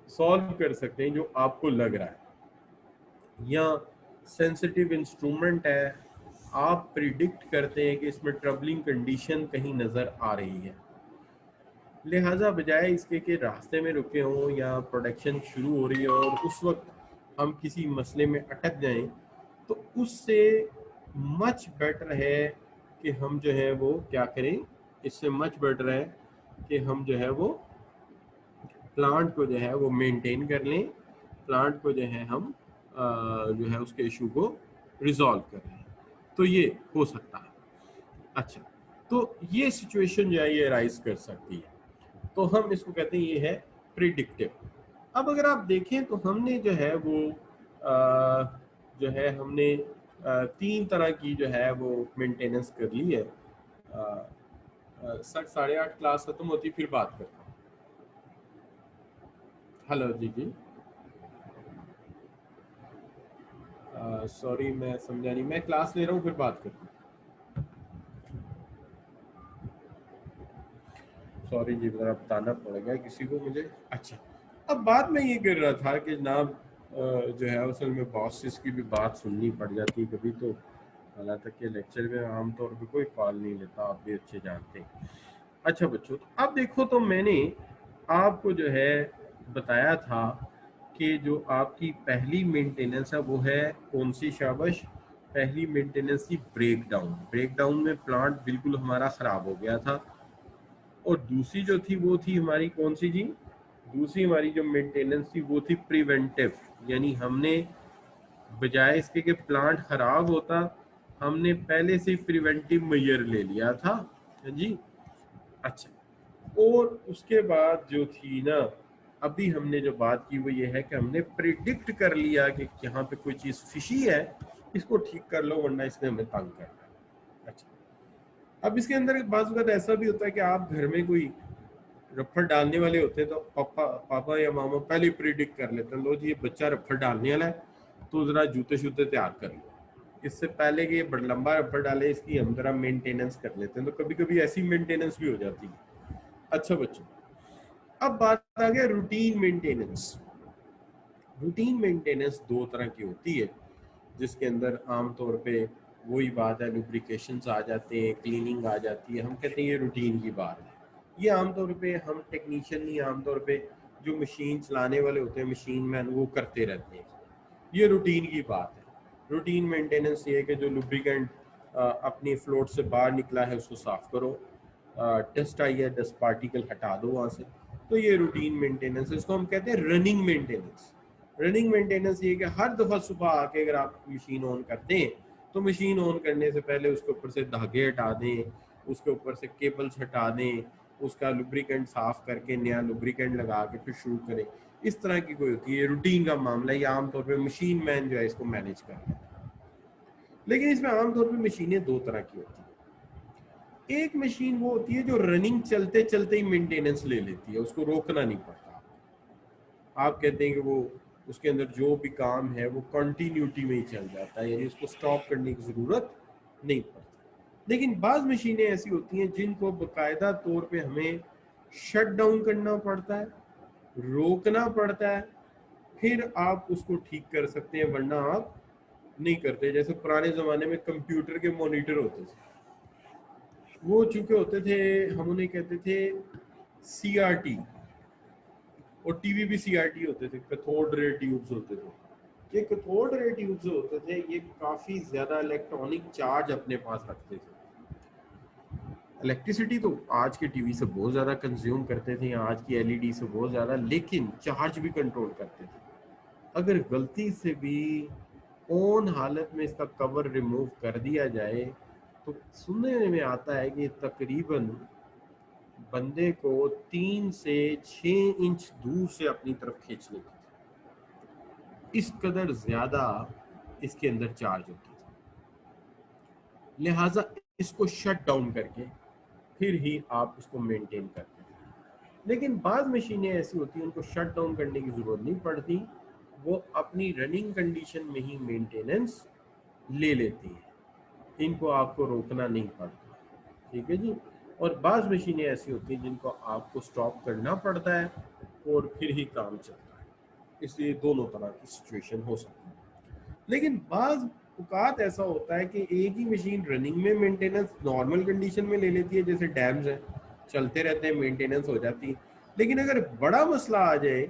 Speaker 1: सॉल्व कर सकते हैं जो आपको लग रहा है। या सेंसिटिव इंस्ट्रूमेंट है, आप प्रिडिक्ट करते हैं कि इसमें ट्रबलिंग कंडीशन कहीं नज़र आ रही है, लिहाजा बजाय इसके कि रास्ते में रुके हों या प्रोडक्शन शुरू हो रही है और उस वक्त हम किसी मसले में अटक जाएं, तो उससे मच बेटर है कि हम जो है वो क्या करें, इससे मच बेटर है कि हम जो है वो प्लांट को जो है वो मेंटेन कर लें, प्लांट को जो है हम जो है उसके इशू को रिजॉल्व कर लें। तो ये हो सकता है। अच्छा, तो ये सिचुएशन जो है ये राइज कर सकती है, तो हम इसको कहते हैं ये है प्रिडिक्टिव। अब अगर आप देखें तो हमने जो है वो जो है हमने 3 तरह की जो है वो मेंटेनेंस कर ली है। 8:30 क्लास खत्म होती फिर बात करता हूँ। हेलो जी जी, सॉरी मैं समझा नहीं, मैं क्लास ले रहा हूँ फिर बात करता हूँ। सॉरी जी, ज़रा बताना पड़ गया किसी को मुझे। अच्छा, अब बात मैं ये कर रहा था कि जनाब जो है असल में बॉसेस की भी बात सुननी पड़ जाती है कभी, तो हालांकि कि लेक्चर में आमतौर पे कोई कॉल नहीं लेता, आप भी अच्छे जानते हैं। अच्छा बच्चों, तो अब देखो, तो मैंने आपको जो है बताया था कि जो आपकी पहली मेंटेनेंस है वो है कौन सी, शाबाश, पहली मेंटेनेंस थी ब्रेक डाउन। ब्रेक डाउन में प्लांट बिल्कुल हमारा ख़राब हो गया था। और दूसरी जो थी वो थी हमारी कौन सी जी, दूसरी हमारी जो मेंटेनेंस थी वो थी प्रिवेंटिव, यानी हमने बजाय इसके कि प्लांट खराब होता, हमने पहले से प्रिवेंटिव मेजर ले लिया था। हाँ जी। अच्छा, और उसके बाद जो थी ना, अभी हमने जो बात की वो ये है कि हमने प्रिडिक्ट कर लिया कि यहाँ पे कोई चीज़ फिशी है, इसको ठीक कर लो वरना इसने हमें तंग करना है। अच्छा, अब इसके अंदर बात वक्त ऐसा भी होता है कि आप घर में कोई रफड़ डालने वाले होते हैं तो पापा या मामा पहले प्रिडिक्ट कर लेते हैं, लो जी ये बच्चा रफड़ डालने वाला है तो जरा जूते शूते तैयार कर लो, इससे पहले कि ये बड़ा लंबा रफड़ डाले इसकी हम जरा मेंटेनेंस कर लेते हैं। तो कभी कभी ऐसी मेंटेनेंस भी हो जाती है। अच्छा बच्चों, अब बात आ गया रूटीन मेंटेनेंस। रूटीन मेंटेनेंस 2 तरह की होती है, जिसके अंदर आमतौर पे वही बात है, लुब्रिकेशंस आ जाते हैं, क्लीनिंग आ जाती है, हम कहते हैं ये रूटीन की बात है। ये आमतौर पे हम टेक्नीशियन नहीं, आमतौर पे जो मशीन चलाने वाले होते हैं, मशीन मैन, वो करते रहते हैं। ये रूटीन की बात है। रूटीन मेंटेनेंस ये है कि जो लुब्रिकेंट अपनी फ्लोट से बाहर निकला है उसको साफ करो, डस्ट आई है डस्ट पार्टिकल हटा दो वहाँ से। तो ये रूटीन मेंटेनेंस है, इसको हम कहते हैं रनिंग मेंटेनेंस। रनिंग मेंटेनेंस ये कि हर दफ़ा सुबह आके अगर आप मशीन ऑन करते हैं तो मशीन ऑन करने से पहले उसके ऊपर से धागे हटा दें, उसके ऊपर से केबल्स हटा दें, उसका लुब्रिकेंट साफ करके नया लुब्रिकेंट लगा के फिर शुरू करें। इस तरह की कोई होती है, रूटीन का मामला है, ये आमतौर पे मशीन मैन जो है इसको मैनेज कर लेता है। लेकिन इसमें आमतौर पे मशीनें 2 तरह की होती हैं। एक मशीन वो होती है जो रनिंग चलते चलते ही मेंटेनेंस ले लेती है, उसको रोकना नहीं पड़ता। आप कहते हैं कि वो उसके अंदर जो भी काम है वो कंटिन्यूटी में ही चल जाता है, यानी उसको स्टॉप करने की ज़रूरत नहीं पड़ती। लेकिन बाज़ मशीनें ऐसी होती हैं जिनको बाकायदा तौर पे हमें शट डाउन करना पड़ता है, रोकना पड़ता है, फिर आप उसको ठीक कर सकते हैं, वरना आप नहीं करते। जैसे पुराने ज़माने में कंप्यूटर के मॉनिटर होते थे, वो चूंकि होते थे, हम उन्हें कहते थे CRT, और टीवी भी CRT होते थे, कैथोड रे ट्यूब्स होते थे। ये कैथोड रे ट्यूब्स होते थे, ये काफ़ी ज़्यादा इलेक्ट्रॉनिक चार्ज अपने पास रखते थे। इलेक्ट्रिसिटी तो आज के टीवी से बहुत ज़्यादा कंज्यूम करते थे, आज की LED से बहुत ज़्यादा, लेकिन चार्ज भी कंट्रोल करते थे। अगर गलती से भी ऑन हालत में इसका कवर रिमूव कर दिया जाए तो सुनने में आता है कि तकरीबन बंदे को 3 से 6 इंच दूर से अपनी तरफ खींच लेती थी। इस कदर ज्यादा इसके अंदर चार्ज होता था, लिहाजा इसको शट डाउन करके फिर ही आप उसको मेंटेन करते हैं। लेकिन बाद मशीनें ऐसी होती हैं उनको शट डाउन करने की ज़रूरत नहीं पड़ती, वो अपनी रनिंग कंडीशन में ही मेंटेनेंस ले लेती है, इनको आपको रोकना नहीं पड़ता। ठीक है जी। और बाज़ मशीनें ऐसी होती हैं जिनको आपको स्टॉप करना पड़ता है और फिर ही काम चलता है, इसलिए दोनों तरह की सिचुएशन हो सकती है। लेकिन बाज़ औकात ऐसा होता है कि एक ही मशीन रनिंग में मेंटेनेंस नॉर्मल कंडीशन में ले लेती है, जैसे डैम्स हैं चलते रहते हैं, मेंटेनेंस हो जाती है। लेकिन अगर बड़ा मसला आ जाए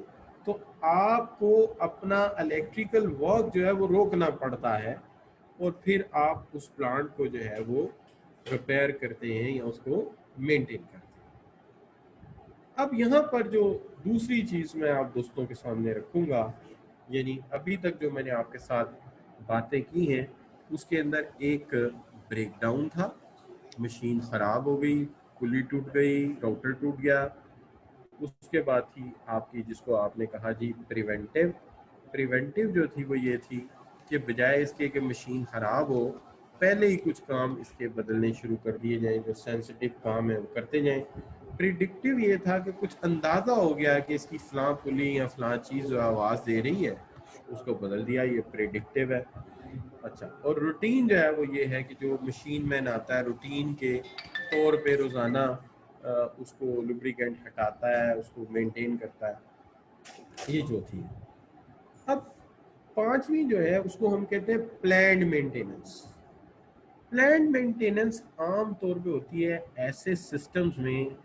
Speaker 1: तो आपको अपना इलेक्ट्रिकल वर्क जो है वो रोकना पड़ता है और फिर आप उस प्लांट को जो है वो रिपेयर करते हैं या उसको मेंटेन करते हैं। अब यहाँ पर जो दूसरी चीज़ मैं आप दोस्तों के सामने रखूँगा, यानी अभी तक जो मैंने आपके साथ बातें की हैं उसके अंदर एक ब्रेकडाउन था, मशीन ख़राब हो गई, पुली टूट गई, राउटर टूट गया। उसके बाद थी आपकी, जिसको आपने कहा जी प्रिवेंटिव। प्रिवेंटिव जो थी वो ये थी कि बजाय इसके कि मशीन ख़राब हो, पहले ही कुछ काम इसके बदलने शुरू कर दिए जाएं, जो सेंसिटिव काम है वो करते जाएं। प्रिडिक्टिव ये था कि कुछ अंदाज़ा हो गया कि इसकी फ़लाँ पुली या फ़लाँ चीज़ जो आवाज़ दे रही है, उसको बदल दिया, ये प्रिडिक्टिव है। अच्छा, और रूटीन जो है वो ये है कि जो मशीन मैन आता है रूटीन के तौर पे रोज़ाना उसको लुब्रिकेंट हटाता है, उसको मेंटेन करता है, ये जो थी। अब पांचवी जो है उसको हम कहते हैं प्लान्ड मेंटेनेंस। प्लान्ड मेंटेनेंस आम तौर पे होती है ऐसे सिस्टम्स में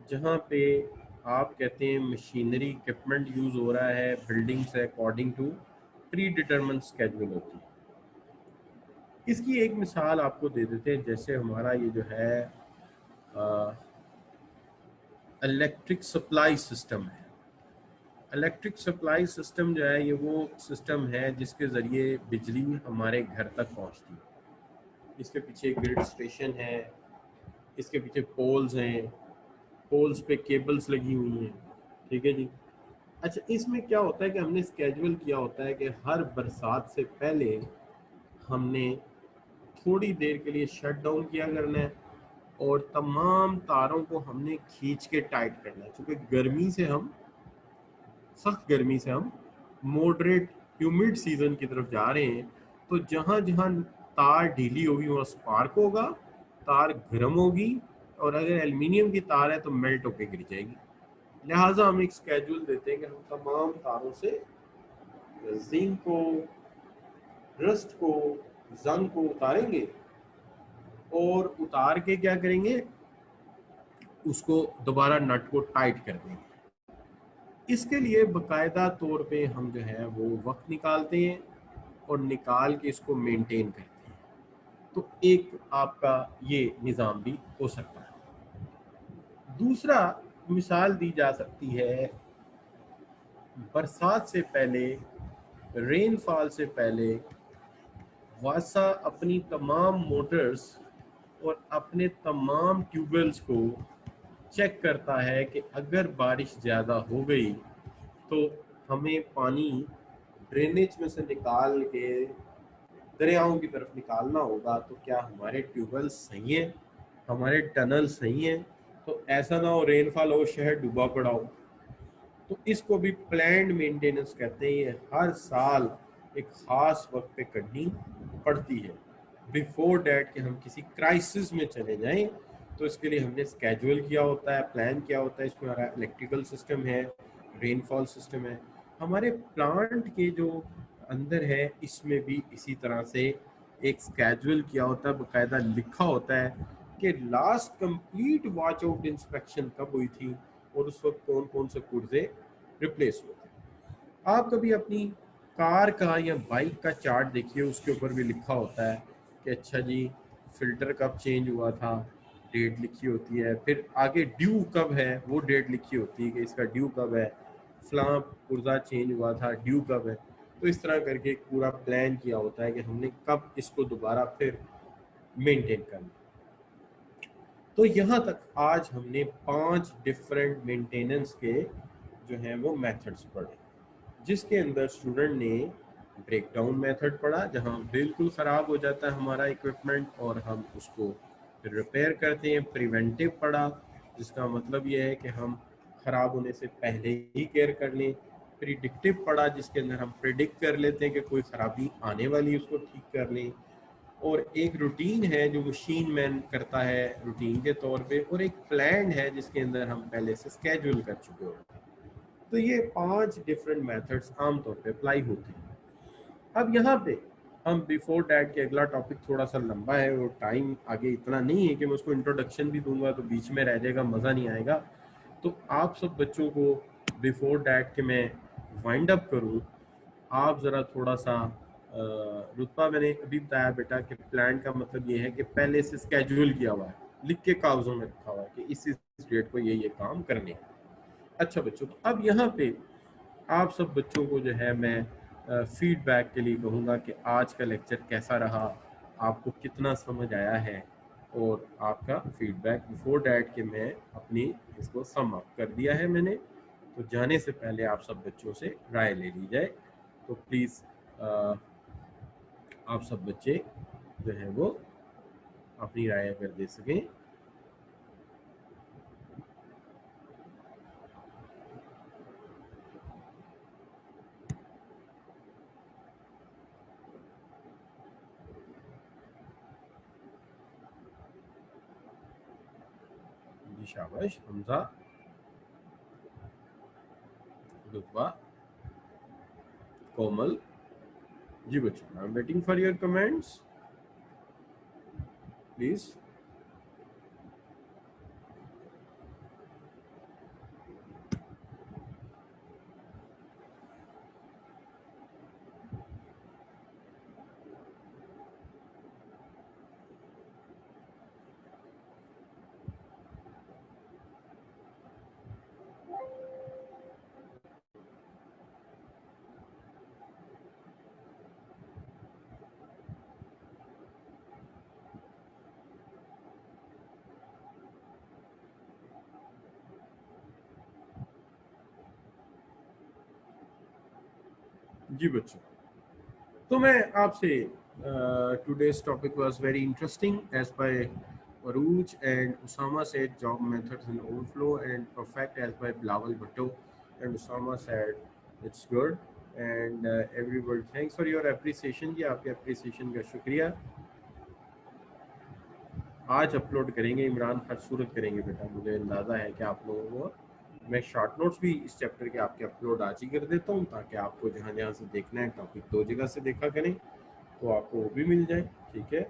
Speaker 1: जहाँ पे आप कहते हैं मशीनरी इक्विपमेंट यूज़ हो रहा है, बिल्डिंग्स है, according to predetermined schedule होती है। इसकी एक मिसाल आपको दे देते हैं, जैसे हमारा ये जो है इलेक्ट्रिक सप्लाई सिस्टम है। इलेक्ट्रिक सप्लाई सिस्टम जो है ये वो सिस्टम है जिसके ज़रिए बिजली हमारे घर तक पहुंचती है। इसके पीछे ग्रिड स्टेशन है, इसके पीछे पोल्स हैं, पोल्स पे केबल्स लगी हुई हैं। ठीक है जी। अच्छा, इसमें क्या होता है कि हमने स्केड्यूल किया होता है कि हर बरसात से पहले हमने थोड़ी देर के लिए शट डाउन किया करना है और तमाम तारों को हमने खींच के टाइट करना है, क्योंकि सख्त गर्मी से हम मॉडरेट ह्यूमिड सीजन की तरफ जा रहे हैं। तो जहाँ जहाँ तार ढीली होगी वहाँ स्पार्क होगा, तार गर्म होगी, और अगर एल्युमिनियम की तार है तो मेल्ट होकर गिर जाएगी। लिहाजा हम एक स्केड्यूल देते हैं कि हम तमाम तारों से जिंक को, रस्ट को, जंग को उतारेंगे और उतार के क्या करेंगे, उसको दोबारा नट को टाइट कर देंगे। इसके लिए बाकायदा तौर पे हम जो है वो वक्त निकालते हैं और निकाल के इसको मेंटेन करते हैं। तो एक आपका ये निज़ाम भी हो सकता है। दूसरा मिसाल दी जा सकती है, बरसात से पहले, रेनफॉल से पहले वासा अपनी तमाम मोटर्स और अपने तमाम ट्यूबवेल्स को चेक करता है कि अगर बारिश ज़्यादा हो गई तो हमें पानी ड्रेनेज में से निकाल के दरियाओं की तरफ निकालना होगा। तो क्या हमारे ट्यूबवेल सही हैं, हमारे टनल सही हैं, तो ऐसा ना हो रेनफॉल हो शहर डूबा पड़ा हो। तो इसको भी प्लान्ड मेंटेनेंस कहते हैं। ये हर साल एक ख़ास वक्त पे करनी पड़ती है, बिफोर डैट कि हम किसी क्राइसिस में चले जाएं। तो इसके लिए हमने स्केड्यूल किया होता है, प्लान किया होता है। इसमें हमारा इलेक्ट्रिकल सिस्टम है, रेनफॉल सिस्टम है, हमारे प्लांट के जो अंदर है इसमें भी इसी तरह से एक स्केड्यूल किया होता है, बाकायदा लिखा होता है कि last complete watch out inspection कब हुई थी और उस वक्त कौन कौन से पुर्जे रिप्लेस हुए थे। आप कभी अपनी कार का या बाइक का चार्ट देखिए, उसके ऊपर भी लिखा होता है कि अच्छा जी फिल्टर कब चेंज हुआ था, डेट लिखी होती है। फिर आगे ड्यू कब है वो डेट लिखी होती है कि इसका ड्यू कब है, फलां पुर्जा चेंज हुआ था, ड्यू कब है। तो इस तरह करके एक पूरा प्लान किया होता है कि हमने कब इसको दोबारा फिर मेंटेन करना। तो यहाँ तक आज हमने 5 डिफरेंट मेंटेनेंस के जो हैं वो मेथड्स पढ़े, जिसके अंदर स्टूडेंट ने ब्रेकडाउन मेथड पढ़ा, जहाँ बिल्कुल ख़राब हो जाता है हमारा इक्विपमेंट और हम उसको रिपेयर करते हैं। प्रिवेंटिव पढ़ा, जिसका मतलब ये है कि हम ख़राब होने से पहले ही केयर कर लें। प्रिडिक्टिव पढ़ा, जिसके अंदर हम प्रिडिक्ट कर लेते हैं कि कोई ख़राबी आने वाली, उसको ठीक कर लें। और एक रूटीन है जो मशीन मैन करता है रूटीन के तौर पे, और एक प्लान है जिसके अंदर हम पहले से स्केड्यूल कर चुके होते हैं। तो ये 5 डिफरेंट मेथड्स आमतौर पे अप्लाई होते हैं। अब यहाँ पे हम बिफोर डैट के अगला टॉपिक थोड़ा सा लंबा है और टाइम आगे इतना नहीं है कि मैं उसको इंट्रोडक्शन भी दूंगा तो बीच में रह जाएगा, मज़ा नहीं आएगा। तो आप सब बच्चों को बिफोर डैट के मैं वाइंड अप करूँ, आप ज़रा थोड़ा सा रुतबा मैंने अभी बताया बेटा कि प्लान का मतलब ये है कि पहले से स्केड्यूल किया हुआ है, लिख के कागज़ों में रखा हुआ है कि इस डेट को ये काम करने हैं। अच्छा बच्चों, अब यहाँ पे आप सब बच्चों को जो है मैं फीडबैक के लिए कहूँगा कि आज का लेक्चर कैसा रहा, आपको कितना समझ आया है, और आपका फीडबैक बिफोर डैट के मैं अपनी इसको सम अप कर दिया है मैंने। तो जाने से पहले आप सब बच्चों से राय ले ली जाए, तो प्लीज़ आप सब बच्चे जो है वो अपनी राय अगर दे सकें। जी शाबाश, हमजा, रुतबा, कोमल। जी बच्चों, I am waiting for your comments please. जी बच्चों, तो मैं आपसे today's topic was very interesting as by Aruj and Usama said job methods in overflow, and perfect as by Bilawal Bhutto and Usama said it's good, and everybody thanks for your appreciation। जी आपके appreciation का शुक्रिया। आज upload करेंगे इमरान, हर सूरत करेंगे बेटा, मुझे अंदाज़ा है कि आप लोगों को मैं शॉर्ट नोट्स भी इस चैप्टर के आपके अपलोड आज ही कर देता हूँ, ताकि आपको जहाँ जहाँ से देखना है टॉपिक 2 जगह से देखा करें तो आपको वो भी मिल जाए। ठीक है,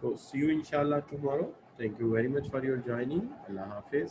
Speaker 1: तो सी यू इंशाल्लाह tomorrow. Thank you very much for your joining. अल्लाह हाफिज़।